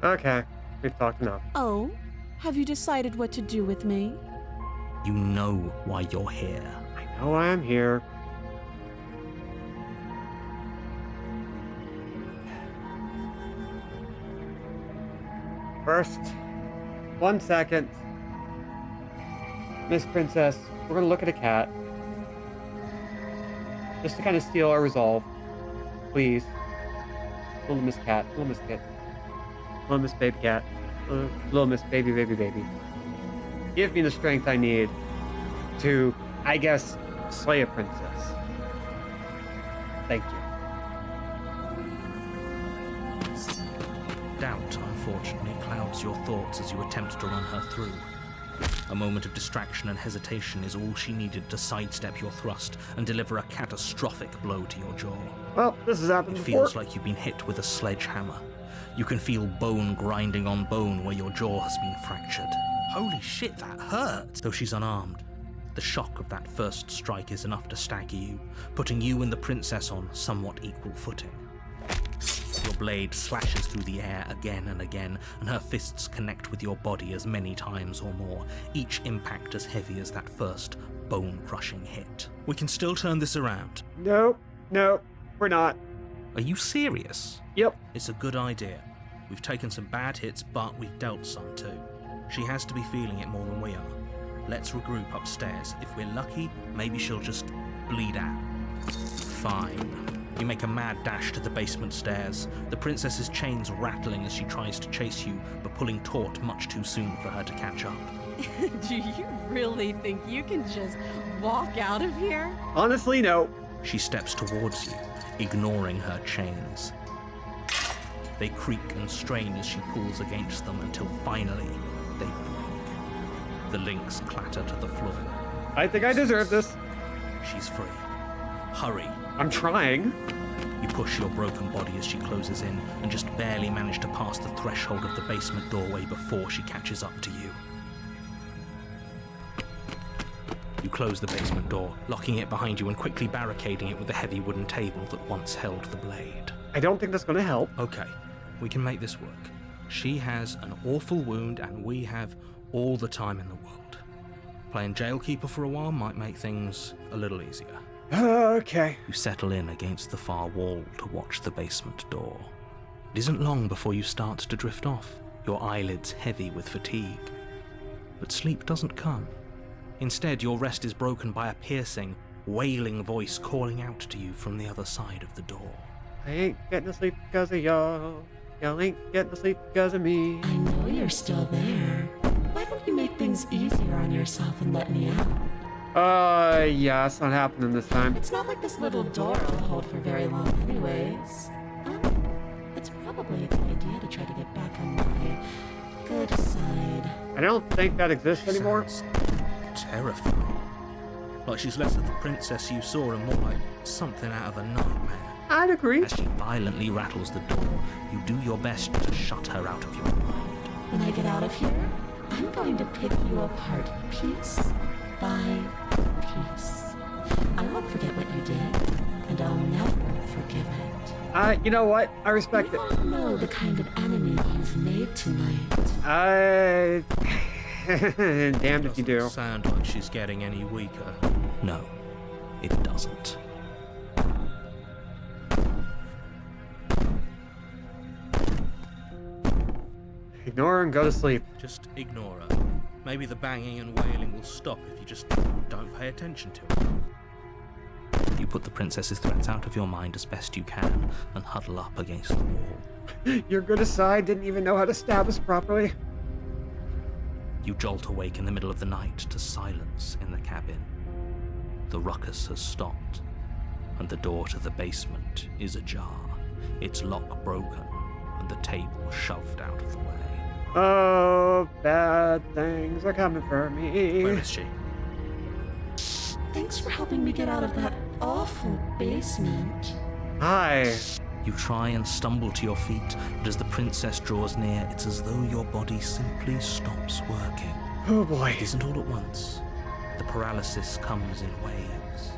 Okay, we've talked enough. Oh? Have you decided what to do with me? You know why you're here. I know I am here. First, 1 second. Miss Princess, we're gonna look at a cat. Just to kind of steal our resolve. Please. Little Miss Cat. Little Miss Kit. Little Miss Baby Cat. Little Miss Baby Baby Baby. Give me the strength I need to, I guess, slay a princess. Thank you. Doubt, unfortunately, clouds your thoughts as you attempt to run her through. A moment of distraction and hesitation is all she needed to sidestep your thrust and deliver a catastrophic blow to your jaw. Well, this has happened It before. feels like you've been hit with a sledgehammer. You can feel bone grinding on bone where your jaw has been fractured. Holy shit, that hurts! Though she's unarmed, the shock of that first strike is enough to stagger you, putting you and the princess on somewhat equal footing. Your blade slashes through the air again and again, and her fists connect with your body as many times or more, each impact as heavy as that first bone-crushing hit. We can still turn this around. Nope, we're not. Are you serious? Yep. It's a good idea. We've taken some bad hits, but we've dealt some too. She has to be feeling it more than we are. Let's regroup upstairs. If we're lucky, maybe she'll just bleed out. Fine. You make a mad dash to the basement stairs, the princess's chains rattling as she tries to chase you, but pulling taut much too soon for her to catch up. Do you really think you can just walk out of here? Honestly, no. She steps towards you, ignoring her chains. They creak and strain as she pulls against them until finally they break. The links clatter to the floor. I think I deserve this. She's free. Hurry. I'm trying. You push your broken body as she closes in and just barely manage to pass the threshold of the basement doorway before she catches up to you. You close the basement door, locking it behind you and quickly barricading it with the heavy wooden table that once held the blade. I don't think that's gonna help. Okay, we can make this work. She has an awful wound and we have all the time in the world. Playing jailkeeper for a while might make things a little easier. Okay. You settle in against the far wall to watch the basement door. It isn't long before you start to drift off, your eyelids heavy with fatigue. But sleep doesn't come. Instead, your rest is broken by a piercing, wailing voice calling out to you from the other side of the door. I ain't getting to sleep because of y'all. Y'all ain't getting to sleep because of me. I know you're still there. Why don't you make things easier on yourself and let me out? Yeah, it's not happening this time. It's not like this little door will hold for very long anyways. It's probably a good idea to try to get back on my good side. I don't think that exists anymore. Sounds terrifying. Like she's less of the princess you saw and more like something out of a nightmare. I'd agree. As she violently rattles the door, you do your best to shut her out of your mind. When I get out of here, I'm going to pick you apart piece by piece. I won't forget what you did, and I'll never forgive it. You know what? I respect You it. don't know the kind of enemy you've made tonight. Damned if you do. Doesn't sound like she's getting any weaker. No, it doesn't. Ignore her and go to sleep. Just ignore her. Maybe the banging and wailing will stop if you just don't pay attention to it. You put the princess's threats out of your mind as best you can and huddle up against the wall. Your good aside didn't even know how to stab us properly. You jolt awake in the middle of the night to silence in the cabin. The ruckus has stopped, and the door to the basement is ajar, its lock broken, and the table shoved out of the way. Oh, bad things are coming for me. Where is she? Thanks for helping me get out of that awful basement. Hi. You try and stumble to your feet, but as the princess draws near, it's as though your body simply stops working. Oh boy. It isn't all at once. The paralysis comes in waves.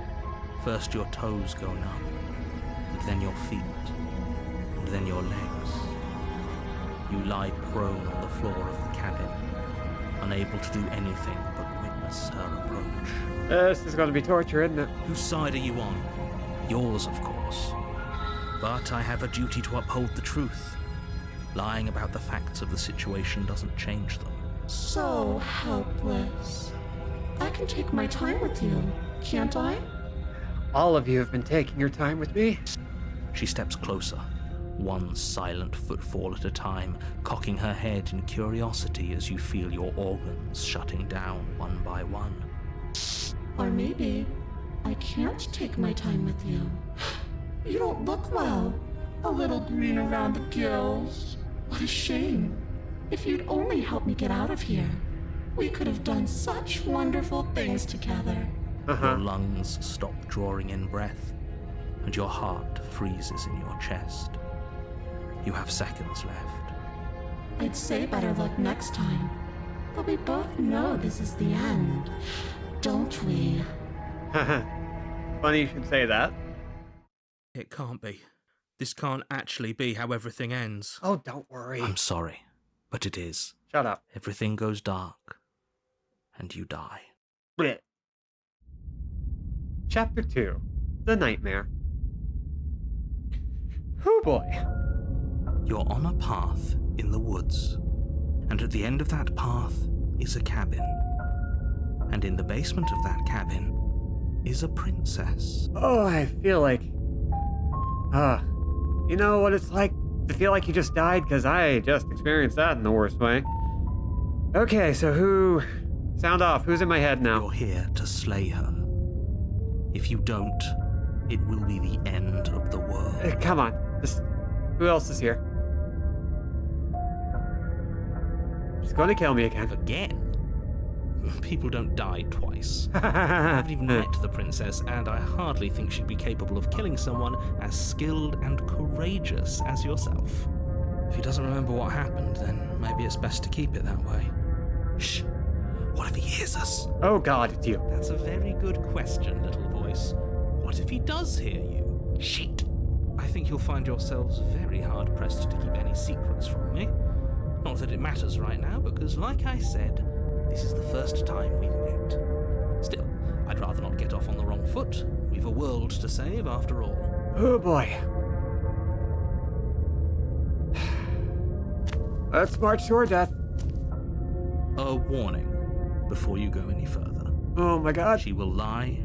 First your toes go numb, and then your feet, and then your legs. You lie prone on the floor of the cabin, unable to do anything but witness her approach. This is going to be torture, isn't it? Whose side are you on? Yours, of course. But I have a duty to uphold the truth. Lying about the facts of the situation doesn't change them. So helpless. I can take my time with you, can't I? All of you have been taking your time with me. She steps closer, one silent footfall at a time, cocking her head in curiosity as you feel your organs shutting down one by one. Or maybe I can't take my time with you. You don't look well. A little green around the gills. What a shame. If you'd only helped me get out of here, we could have done such wonderful things together. Your lungs stop drawing in breath, and your heart freezes in your chest. You have seconds left. I'd say better luck next time. But we both know this is the end, don't we? Funny you should say that. It can't be. This can't actually be how everything ends. Oh, don't worry. I'm sorry, but it is. Shut up. Everything goes dark, and you die. Blech. Chapter 2. The Nightmare. Oh boy. You're on a path in the woods, and at the end of that path is a cabin. And in the basement of that cabin is a princess. Oh, I feel like... you know what it's like to feel like you just died? Because I just experienced that in the worst way. Okay, so who... Sound off. Who's in my head now? You're here to slay her. If you don't, it will be the end of the world. Come on. Just... Who else is here? She's going to kill me again. Again? People don't die twice. I haven't even met the princess, and I hardly think she'd be capable of killing someone as skilled and courageous as yourself. If he doesn't remember what happened, then maybe it's best to keep it that way. Shh. What if he hears us? Oh god, it's you. That's a very good question, little voice. What if he does hear you? Shit. I think you'll find yourselves very hard-pressed to keep any secrets from me. Not that it matters right now, because like I said, this is the first time we've met. Still, I'd rather not get off on the wrong foot. We've a world to save after all. Oh boy. Let's march to our death. A warning before you go any further. Oh my god. She will lie,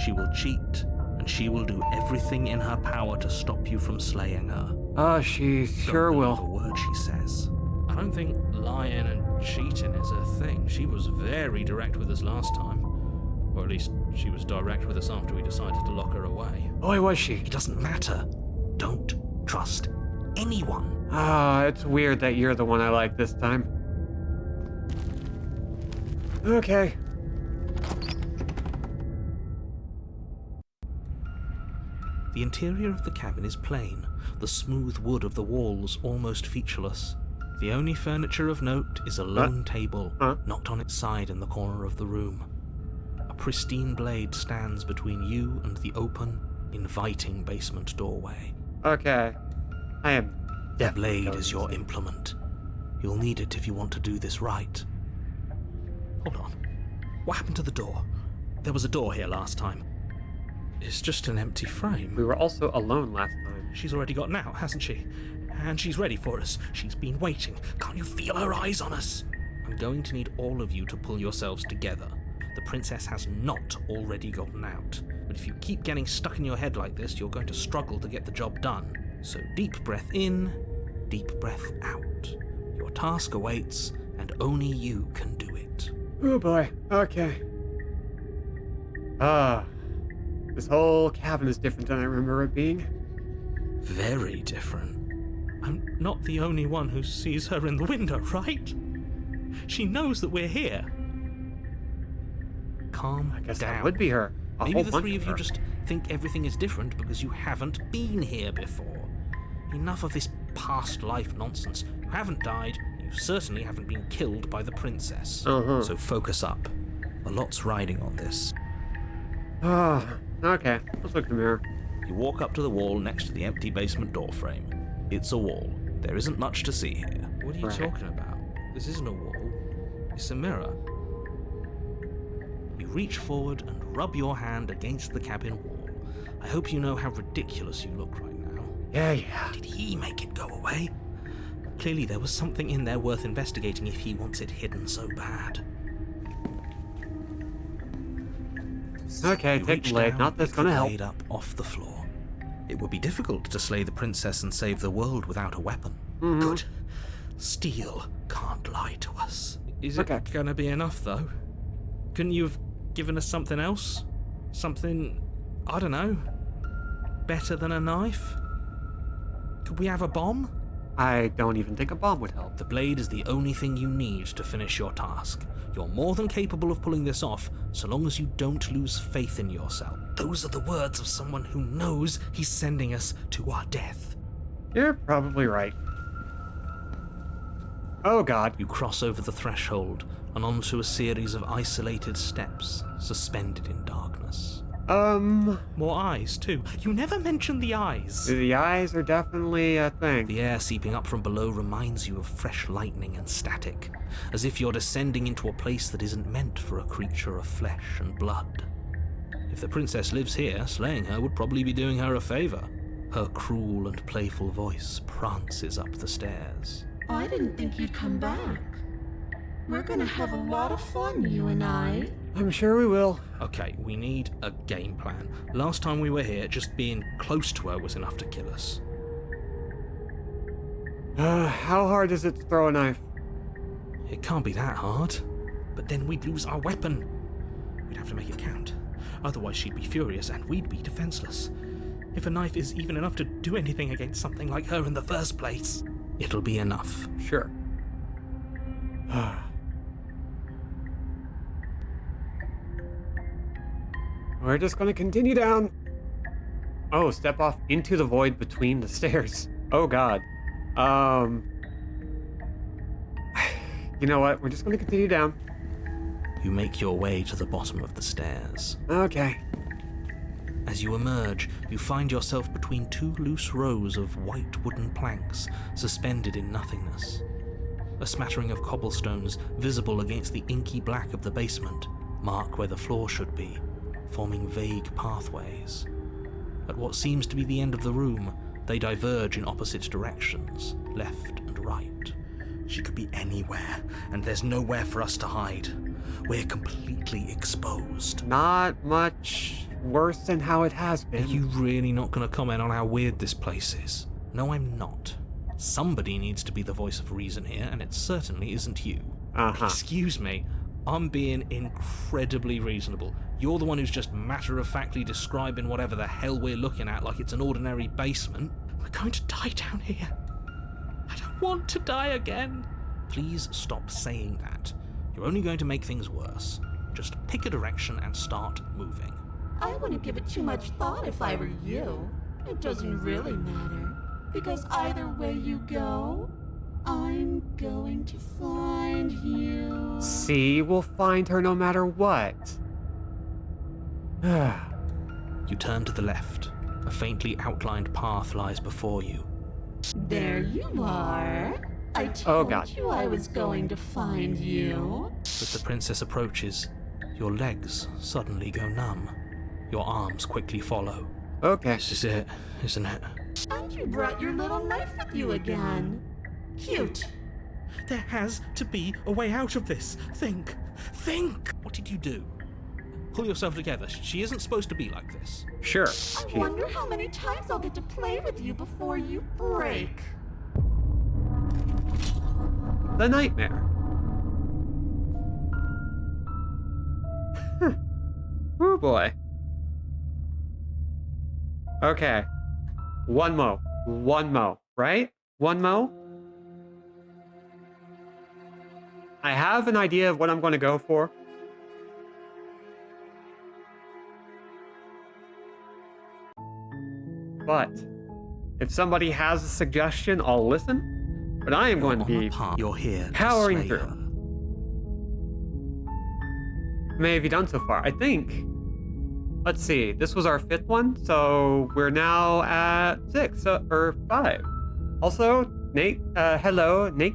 she will cheat, and she will do everything in her power to stop you from slaying her. Oh, she sure Don't believe will. a word she says. I don't think lying and cheating is her thing. She was very direct with us last time. Or at least she was direct with us after we decided to lock her away. Boy, was she. It doesn't matter. Don't trust anyone. It's weird that you're the one I like this time. Okay. The interior of the cabin is plain, the smooth wood of the walls almost featureless. The only furniture of note is a lone table, knocked on its side in the corner of the room. A pristine blade stands between you and the open, inviting basement doorway. Okay. I am The definitely blade going is your insane. implement. You'll need it if you want to do this right. Hold on. What happened to the door? There was a door here last time. It's just an empty frame. We were also alone last time. She's already gotten out, hasn't she? And she's ready for us. She's been waiting. Can't you feel her eyes on us? I'm going to need all of you to pull yourselves together. The princess has not already gotten out. But if you keep getting stuck in your head like this, you're going to struggle to get the job done. So deep breath in, deep breath out. Your task awaits, and only you can do it. Oh boy. Okay. This whole cabin is different than I remember it being. Very different. I'm not the only one who sees her in the window, right? She knows that we're here. Calm I guess down. that would be her. A Maybe whole the bunch three of you her. just think everything is different because you haven't been here before. Enough of this past life nonsense. You haven't died. You certainly haven't been killed by the princess. So focus up. A lot's riding on this. Okay. Let's look in the mirror. You walk up to the wall next to the empty basement door frame. It's a wall. There isn't much to see here. What are you Right. talking about? This isn't a wall. It's a mirror. You reach forward and rub your hand against the cabin wall. I hope you know how ridiculous you look right now. Yeah. Did he make it go away? Clearly there was something in there worth investigating if he wants it hidden so bad. Okay, You take reach the blade. down, Not that's pick the gonna help. blade up off the floor. It would be difficult to slay the princess and save the world without a weapon. Good. Steel can't lie to us. Is Okay. it gonna be enough, though? Couldn't you have given us something else? Something, I don't know, better than a knife? Could we have a bomb? I don't even think a bomb would help. The blade is the only thing you need to finish your task. You're more than capable of pulling this off, so long as you don't lose faith in yourself. Those are the words of someone who knows he's sending us to our death. You're probably right. Oh god. You cross over the threshold and onto a series of isolated steps, suspended in darkness. More eyes, too. You never mention the eyes. The eyes are definitely a thing. The air seeping up from below reminds you of fresh lightning and static, as if you're descending into a place that isn't meant for a creature of flesh and blood. If the princess lives here, slaying her would probably be doing her a favor. Her cruel and playful voice prances up the stairs. I didn't think you'd come back. We're gonna have a lot of fun, you and I. I'm sure we will. Okay, we need a game plan. Last time we were here, just being close to her was enough to kill us. How hard is it to throw a knife? It can't be that hard. But then we'd lose our weapon. We'd have to make it count. Otherwise she'd be furious and we'd be defenseless. If a knife is even enough to do anything against something like her in the first place, it'll be enough. Sure. We're just gonna continue down. Oh, step off into the void between the stairs. Oh god. You know what? We're just gonna continue down. You make your way to the bottom of the stairs. Okay. As you emerge, you find yourself between two loose rows of white wooden planks suspended in nothingness. A smattering of cobblestones visible against the inky black of the basement mark where the floor should be, forming vague pathways. At what seems to be the end of the room, they diverge in opposite directions, left and right. She could be anywhere, and there's nowhere for us to hide. We're completely exposed. Not much worse than how it has Are been. you really not going to comment on how weird this place is? No, I'm not. Somebody needs to be the voice of reason here, and it certainly isn't you. Uh-huh. Excuse me, I'm being incredibly reasonable. You're the one who's just matter-of-factly describing whatever the hell we're looking at like it's an ordinary basement. We're going to die down here. I don't want to die again. Please stop saying that. You're only going to make things worse. Just pick a direction and start moving. I wouldn't give it too much thought if I were you. It doesn't really matter, because either way you go, I'm going to find you. See, we'll find her no matter what. You turn to the left. A faintly outlined path lies before you. There you are. I Oh, told God. you I was going to find you. As the princess approaches, your legs suddenly go numb. Your arms quickly follow. Okay. This is it, isn't it? And you brought your little knife with you again. Cute. There has to be a way out of this. Think! What did you do? Pull yourself together. She isn't supposed to be like this. Sure. I wonder how many times I'll get to play with you before you break. The nightmare. Oh boy. Okay. One mo, right? One mo? I have an idea of what I'm going to go for. But if somebody has a suggestion, I'll listen. But I am going to be You're here. powering to slay through. her. May have you done so far? I think. Let's see. This was our 5th one, so we're now at 6 or 5. Also, Nate. Hello, Nate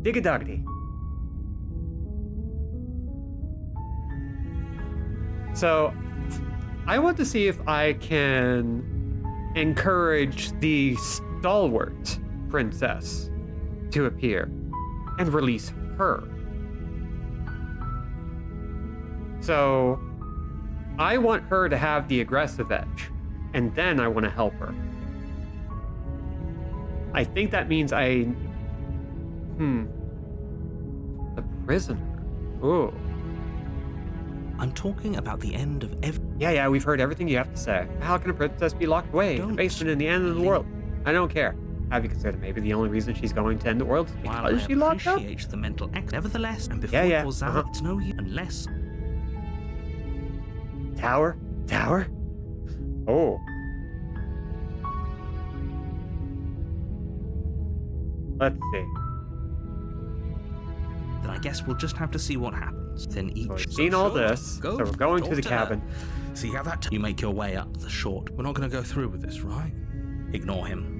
Digadogdy. So, I want to see if I can encourage the stalwart princess to appear and release her. So, I want her to have the aggressive edge, and then I want to help her. I think that means the prisoner. Ooh. I'm talking about the end of every... Yeah, we've heard everything you have to say. How can a princess be locked away in a Don't basement in the end of the think- world? I don't care. Have you considered maybe the only reason she's going to end the world is While because I she locked up? appreciate the mental act, nevertheless, and before Yeah, it was uh-huh. out, it's no use unless... Tower? Oh. Let's see. Then I guess we'll just have to see what happens. Then each... So we've seen all Sure, this, go, so we're going to talk the her. cabin. See how that... You make your way up the short... We're not going to go through with this, right? Ignore him.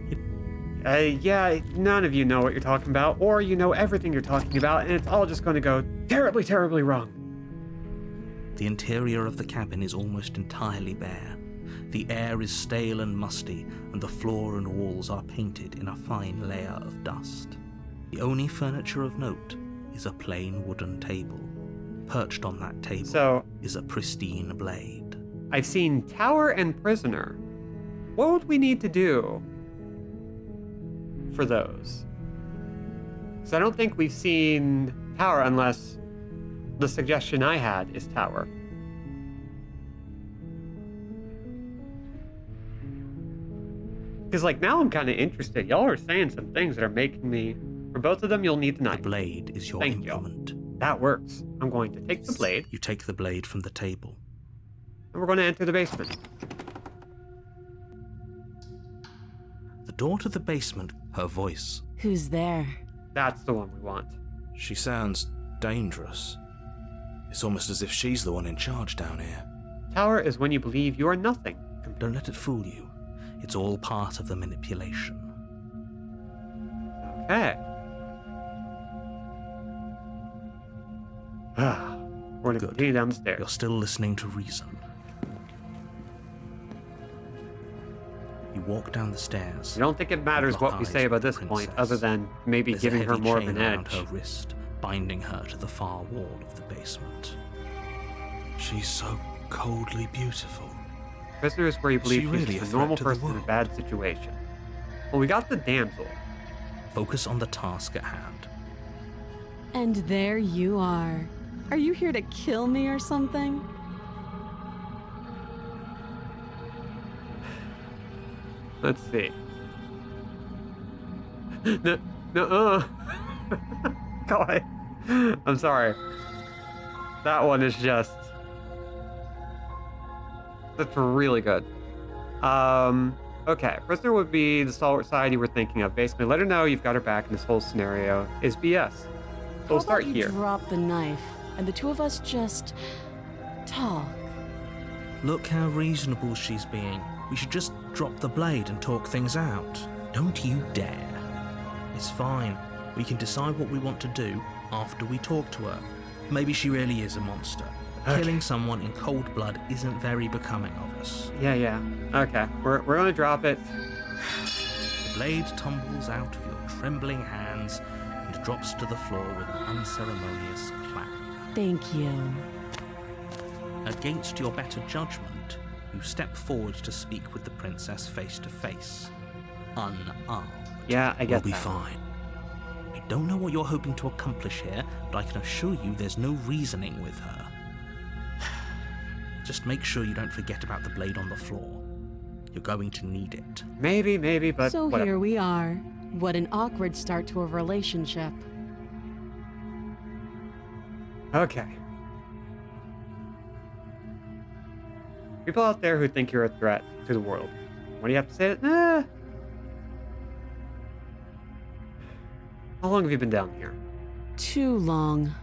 Yeah, none of you know what you're talking about, or you know everything you're talking about, and it's all just going to go terribly, terribly wrong. The interior of the cabin is almost entirely bare. The air is stale and musty, and the floor and walls are painted in a fine layer of dust. The only furniture of note is a plain wooden table. Perched on that table So, is a pristine blade. I've seen Tower and Prisoner. What would we need to do for those? Because I don't think we've seen Tower unless the suggestion I had is Tower. Because, like, now I'm kind of interested. Y'all are saying some things that are making me... For both of them, you'll need the The knife. blade is your Thank you. implement. That works. I'm going to take the blade, You take the blade from the table. and we're going to enter the basement. The door to the basement, her voice. Who's there? That's the one we want. She sounds dangerous. It's almost as if she's the one in charge down here. Tower is when you believe you are nothing. Don't let it fool you. It's all part of the manipulation. Okay. We're going to Good. continue down the stairs. You're still listening to reason. You walk down the stairs. I don't think it matters Lock what we eyes say about with this the point, princess. other than maybe There's giving a her heavy more of chain an around edge. her wrist, binding her to the far wall of the basement. She's so coldly beautiful. Prisoner is where you believe She she's really just a a normal threat to the person in a world? bad situation. Well, we got the damsel. Focus on the task at hand. And there you are. Are you here to kill me or something? Let's see. No, God. I'm sorry. That one is just... That's really good. Okay. Prisoner would be the stalwart side you were thinking of. Basically, let her know you've got her back and this whole scenario is BS. So we'll start How about here. you drop the knife, and the two of us just talk? Look how reasonable she's being. We should just drop the blade and talk things out. Don't you dare. It's fine. We can decide what we want to do after we talk to her. Maybe she really is a monster. Okay. Killing someone in cold blood isn't very becoming of us. Yeah. Okay. We're gonna drop it. The blade tumbles out of your trembling hands and drops to the floor with an unceremonious clap. Thank you. Against your better judgment, you step forward to speak with the princess face to face. Unarmed. Yeah, I get We'll be that. fine. I don't know what you're hoping to accomplish here, but I can assure you there's no reasoning with her. Just make sure you don't forget about the blade on the floor. You're going to need it. Maybe, but So whatever. here we are. What an awkward start to a relationship. Okay. People out there who think you're a threat to the world. What do you have to say? How long have you been down here? Too long.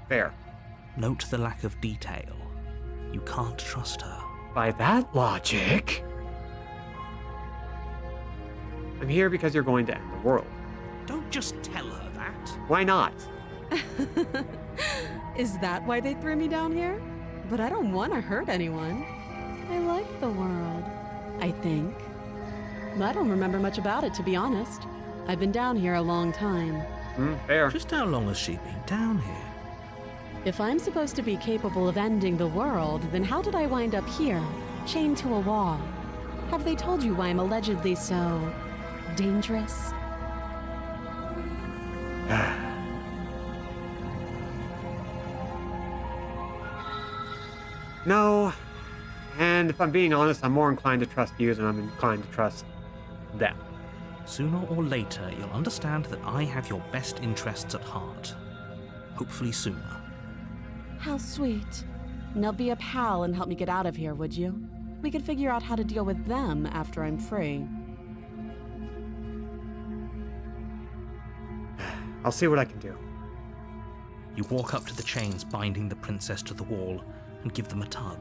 Fair. Note the lack of detail. You can't trust her. By that logic... I'm here because you're going to end the world. Don't just tell her that. Why not? Is that why they threw me down here? But I don't want to hurt anyone. I like the world, I think. I don't remember much about it, to be honest. I've been down here a long time. Fair. Just how long has she been down here? If I'm supposed to be capable of ending the world, then how did I wind up here, chained to a wall? Have they told you why I'm allegedly so... dangerous? No. And if I'm being honest, I'm more inclined to trust you than I'm inclined to trust them. Sooner or later, you'll understand that I have your best interests at heart. Hopefully sooner. How sweet. Now be a pal and help me get out of here, would you? We could figure out how to deal with them after I'm free. I'll see what I can do. You walk up to the chains binding the princess to the wall and give them a tug.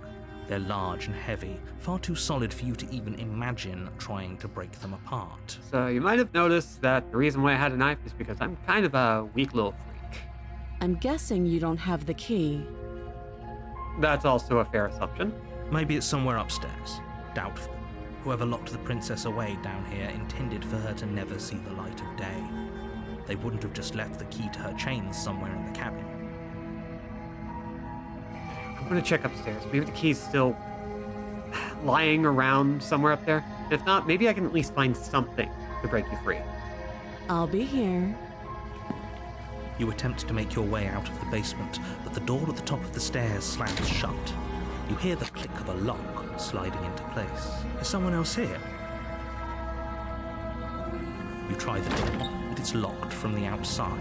They're large and heavy, far too solid for you to even imagine trying to break them apart. So you might have noticed that the reason why I had a knife is because I'm kind of a weak little freak. I'm guessing you don't have the key. That's also a fair assumption. Maybe it's somewhere upstairs. Doubtful. Whoever locked the princess away down here intended for her to never see the light of day. They wouldn't have just left the key to her chains somewhere in the cabin. I'm gonna check upstairs. Maybe the key's still lying around somewhere up there. If not, maybe I can at least find something to break you free. I'll be here. You attempt to make your way out of the basement, but the door at the top of the stairs slams shut. You hear the click of a lock sliding into place. Is someone else here? You try the door, but it's locked from the outside.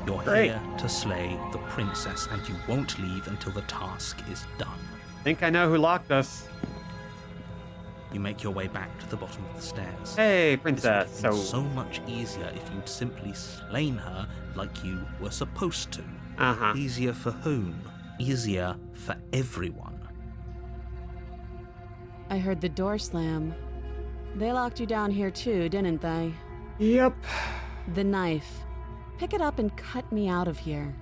You're Great. here to slay the princess, and you won't leave until the task is done. Think I know who locked us. You make your way back to the bottom of the stairs. Hey, This would princess. have been so much easier if you'd simply slain her like you were supposed to. Uh-huh. Easier for whom? Easier for everyone. I heard the door slam. They locked you down here too, didn't they? Yep. The knife. Pick it up and cut me out of here.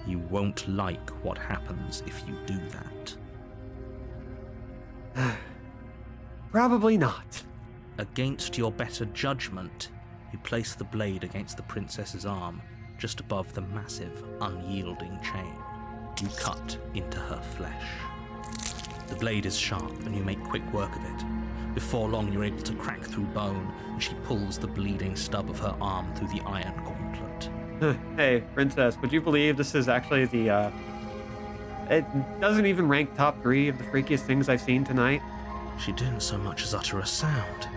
You won't like what happens if you do that. Probably not. Against your better judgment, you place the blade against the princess's arm, just above the massive, unyielding chain. You cut into her flesh. The blade is sharp, and you make quick work of it. Before long, you're able to crack through bone, and she pulls the bleeding stub of her arm through the iron gauntlet. Hey, princess, would you believe this is actually the, it doesn't even rank top 3 of the freakiest things I've seen tonight? She didn't so much as utter a sound.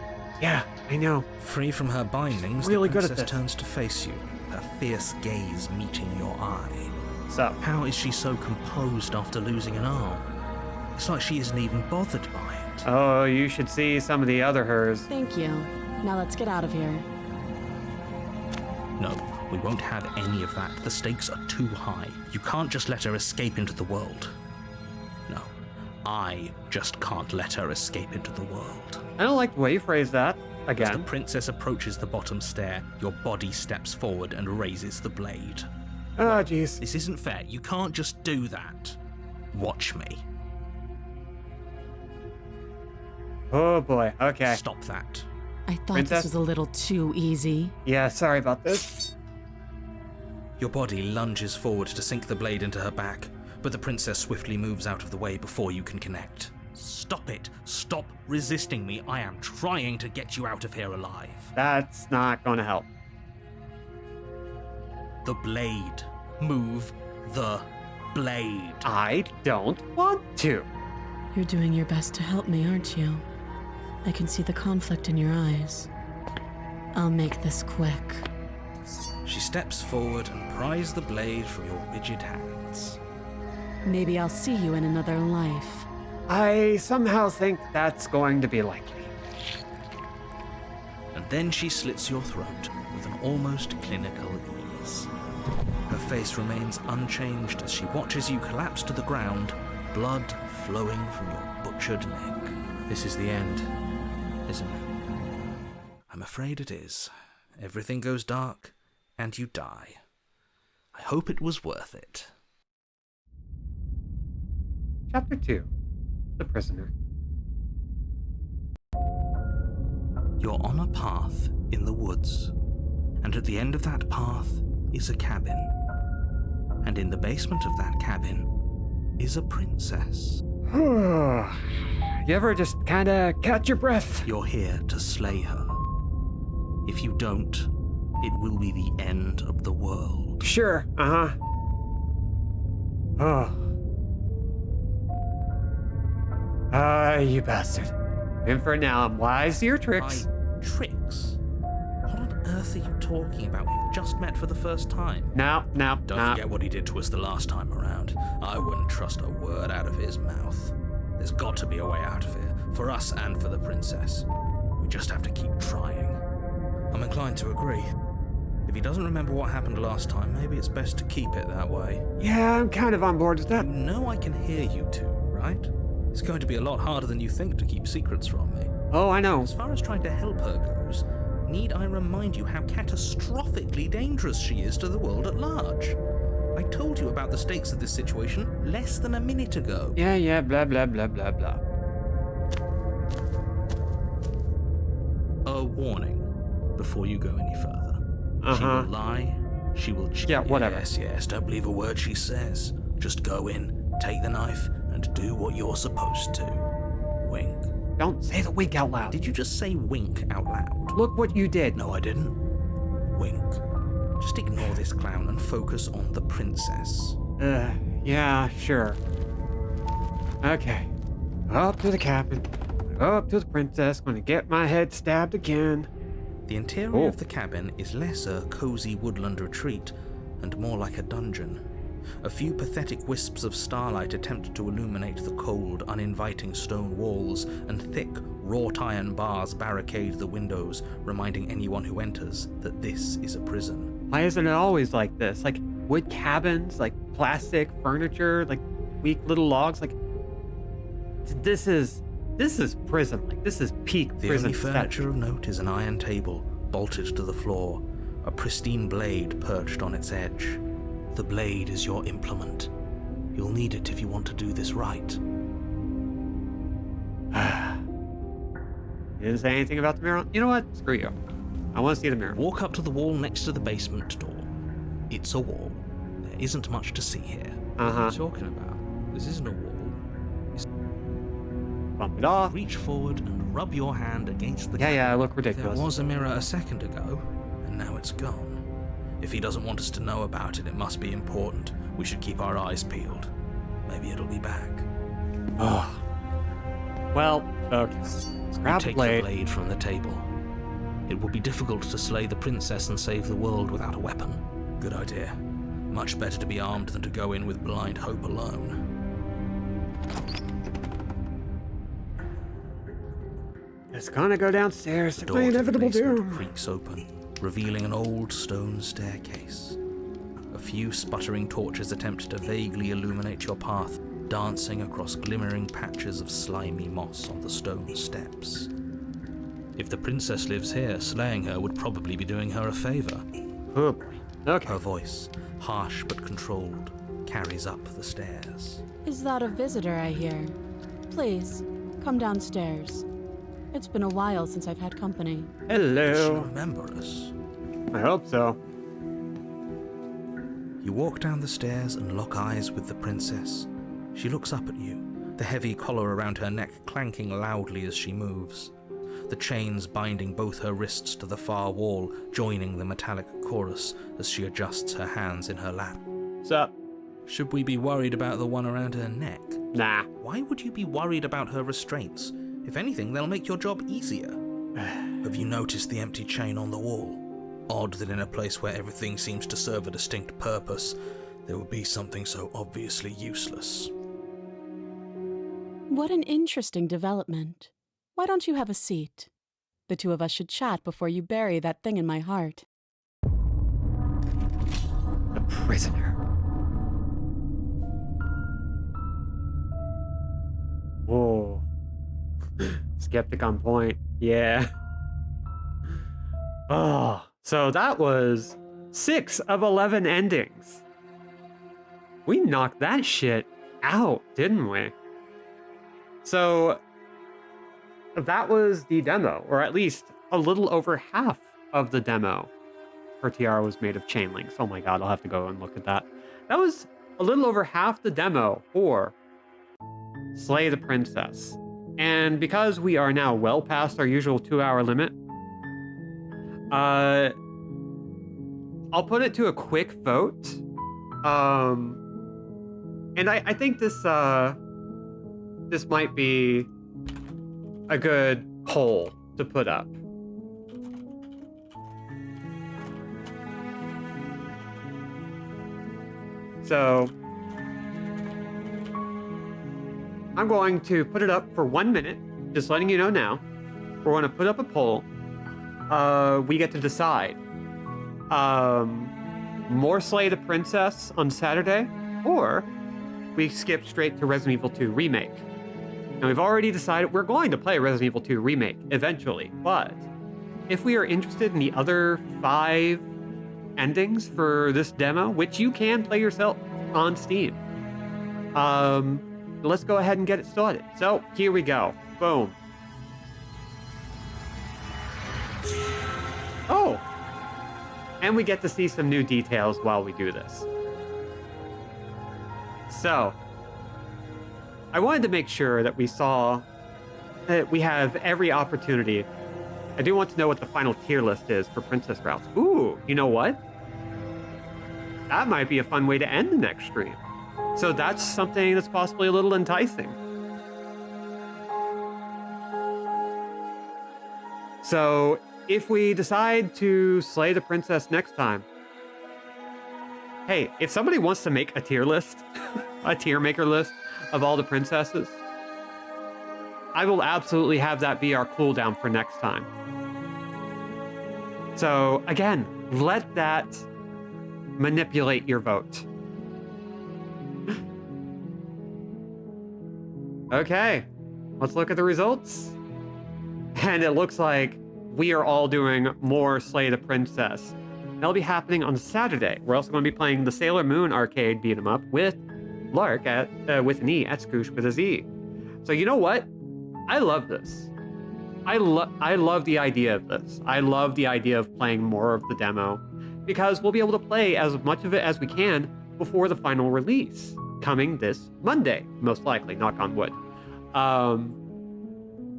Yeah, I know. Free from her bindings, Really the good at princess this. turns to face you, her fierce gaze meeting your eye. So, How is she so composed after losing an arm? It's like she isn't even bothered by it. oh, you should see some of the other hers. Thank you. Now let's get out of here. No, we won't have any of that. The stakes are too high. You can't just let her escape into the world. No, I just can't let her escape into the world. I don't like the way you phrase that. As the Again. princess approaches the bottom stair, your body steps forward and raises the blade. Oh, jeez. This isn't fair. You can't just do that. Watch me. Oh boy. Okay. Stop that. I thought Princess? this was a little too easy. Yeah, sorry about this. Your body lunges forward to sink the blade into her back, but the princess swiftly moves out of the way before you can connect. Stop it. Stop resisting me. I am trying to get you out of here alive. That's not going to help. The blade. Move the blade. I don't want to. You're doing your best to help me, aren't you? I can see the conflict in your eyes. I'll make this quick. She steps forward and pries the blade from your rigid hands. Maybe I'll see you in another life. I somehow think that's going to be likely. And then she slits your throat with an almost clinical ease. Her face remains unchanged as she watches you collapse to the ground, blood flowing from your butchered neck. This is the end, isn't it? I'm afraid it is. Everything goes dark, and you die. I hope it was worth it. Chapter 2. The Prisoner. You're on a path in the woods, and at the end of that path is a cabin. And in the basement of that cabin is a princess. You ever just kind of catch your breath? You're here to slay her. If you don't, it will be the end of the world. Sure. Uh-huh. Oh. You bastard. In for now, I'm wise to your tricks. Tricks? What on earth are you talking about? We've just met for the first time. No. Don't forget what he did to us the last time around. I wouldn't trust a word out of his mouth. There's got to be a way out of here, for us and for the princess. We just have to keep trying. I'm inclined to agree. If he doesn't remember what happened last time, maybe it's best to keep it that way. Yeah, I'm kind of on board with that. You know I can hear you two, right? It's going to be a lot harder than you think to keep secrets from me. Oh, I know. As far as trying to help her goes, need I remind you how catastrophically dangerous she is to the world at large? I told you about the stakes of this situation less than a minute ago. Yeah, blah, blah, blah, blah, blah. A warning before you go any further. She Uh-huh. will lie, she will cheat. Yeah, whatever. Yes, don't believe a word she says. Just go in, take the knife, and do what you're supposed to. Wink. Don't say the wink out loud. Did you just say wink out loud? Look what you did. No, I didn't. Wink. Just ignore this clown and focus on the princess. Yeah, sure. Okay. Up to the cabin. Up to the princess. Gonna get my head stabbed again. The interior Oh. of the cabin is less a cozy woodland retreat and more like a dungeon. A few pathetic wisps of starlight attempt to illuminate the cold, uninviting stone walls, and thick, wrought iron bars barricade the windows, reminding anyone who enters that this is a prison. Why isn't it always like this? Like wood cabins, like plastic furniture, like weak little logs. Like this is prison. Like this is peak The prison only stuff. furniture of note is an iron table, bolted to the floor, a pristine blade perched on its edge. The blade is your implement. You'll need it if you want to do this right. You didn't say anything about the mirror. You know what? Screw you. I want to see the mirror. Walk up to the wall next to the basement door. It's a wall. There isn't much to see here. Uh What are huh. you talking about? This isn't a wall. Bump it off. Reach forward and rub your hand against the Yeah, I look There ridiculous. was a mirror a second ago, and now it's gone. If he doesn't want us to know about it, it must be important. We should keep our eyes peeled. Maybe it'll be back. Oh. Well, okay. Grab Take the blade from the table. It would be difficult to slay the princess and save the world without a weapon. Good idea. Much better to be armed than to go in with blind hope alone. It's gonna go downstairs The to door my to the inevitable basement doom. creaks open, revealing an old stone staircase. A few sputtering torches attempt to vaguely illuminate your path, dancing across glimmering patches of slimy moss on the stone steps. If the princess lives here, slaying her would probably be doing her a favor. Oh boy. Okay. Her voice, harsh but controlled, carries up the stairs. Is that a visitor I hear? Please, come downstairs. It's been a while since I've had company. Does she Hello. remember us? I hope so. You walk down the stairs and lock eyes with the princess. She looks up at you, the heavy collar around her neck clanking loudly as she moves. The chains binding both her wrists to the far wall, joining the metallic chorus as she adjusts her hands in her lap. What's up? Should we be worried about the one around her neck? Nah. Why would you be worried about her restraints? If anything, they'll make your job easier. Have you noticed the empty chain on the wall? Odd that in a place where everything seems to serve a distinct purpose, there would be something so obviously useless. What an interesting development. Why don't you have a seat? The two of us should chat before you bury that thing in my heart. The prisoner. Whoa. Skeptic on point. Yeah. Oh, so that was 6 of 11 endings. We knocked that shit out, didn't we? So that was the demo, or at least a little over half of the demo. Her tiara was made of chain links. Oh my god, I'll have to go and look at that. That was a little over half the demo for Slay the Princess. And because we are now well past our usual 2-hour limit, I'll put it to a quick vote. And I think this might be a good poll to put up. So I'm going to put it up for 1 minute, just letting you know now. We're going to put up a poll. We get to decide. More Slay the Princess on Saturday, or we skip straight to Resident Evil 2 Remake. Now, we've already decided we're going to play Resident Evil 2 Remake eventually, but if we are interested in the other 5 endings for this demo, which you can play yourself on Steam, let's go ahead and get it started. So, here we go. Boom. Oh! And we get to see some new details while we do this. So, I wanted to make sure that we saw that we have every opportunity. I do want to know what the final tier list is for Princess Routes. Ooh, you know what? That might be a fun way to end the next stream. So that's something that's possibly a little enticing. So if we decide to slay the princess next time, hey, if somebody wants to make a tier list, a tier maker list of all the princesses, I will absolutely have that be our cooldown for next time. So again, let that manipulate your vote. Okay, let's look at the results. And it looks like we are all doing more Slay the Princess. That'll be happening on Saturday. We're also going to be playing the Sailor Moon arcade beat 'em up with Lark with an E at Scoosh with a Z. So you know what? I love this. I love the idea of this. I love the idea of playing more of the demo because we'll be able to play as much of it as we can before the final release coming this Monday, most likely, knock on wood.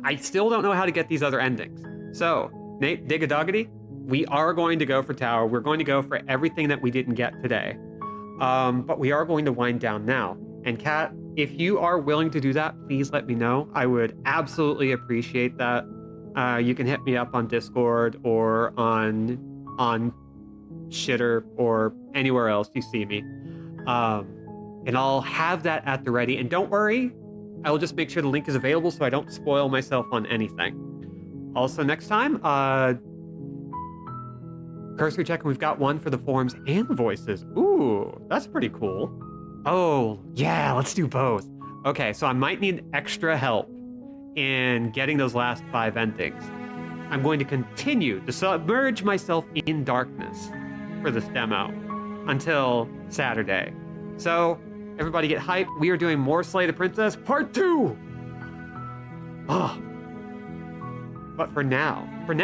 I still don't know how to get these other endings. So, Nate, Dig-a-Doggity, we are going to go for tower. We're going to go for everything that we didn't get today. But we are going to wind down now. And Kat, if you are willing to do that, please let me know. I would absolutely appreciate that. You can hit me up on Discord or on Shitter or anywhere else you see me. And I'll have that at the ready. And don't worry, I will just make sure the link is available so I don't spoil myself on anything. Also, next time, cursory check, and we've got one for the forms and the voices. Ooh, that's pretty cool. Oh, yeah, let's do both. Okay, so I might need extra help in getting those last 5 endings. I'm going to continue to submerge myself in darkness for this demo until Saturday. So, everybody get hyped. We are doing more Slay the Princess Part 2! Oh. But for now, we're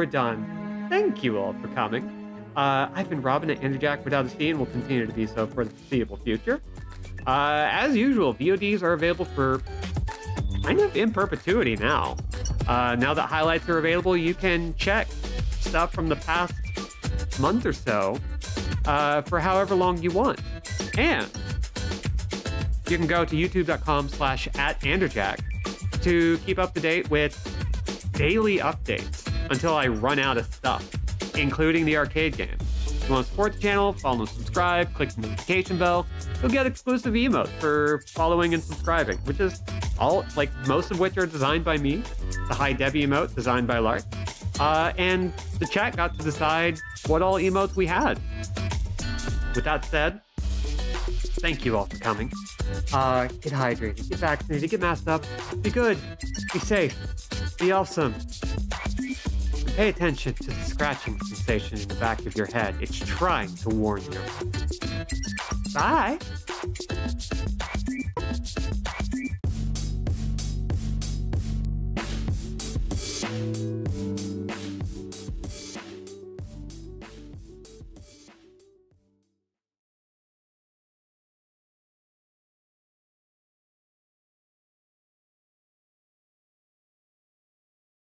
done. Thank you all for coming. I've been Robin at Andrewjack without a C and will continue to be so for the foreseeable future. As usual, VODs are available for kind of in perpetuity now. Now that highlights are available, you can check stuff from the past month or so for however long you want. And you can go to youtube.com/@Andrewjack to keep up to date with daily updates until I run out of stuff, including the arcade games. If you want to support the channel, follow and subscribe, click the notification bell. You'll get exclusive emotes for following and subscribing, which is all, like, most of which are designed by me. The Hi Debbie emote designed by Lark. And the chat got to decide what all emotes we had. With that said, thank you all for coming. Get hydrated, get vaccinated, get masked up, be good, be safe, be awesome. Pay attention to the scratching sensation in the back of your head. It's trying to warn you. Bye.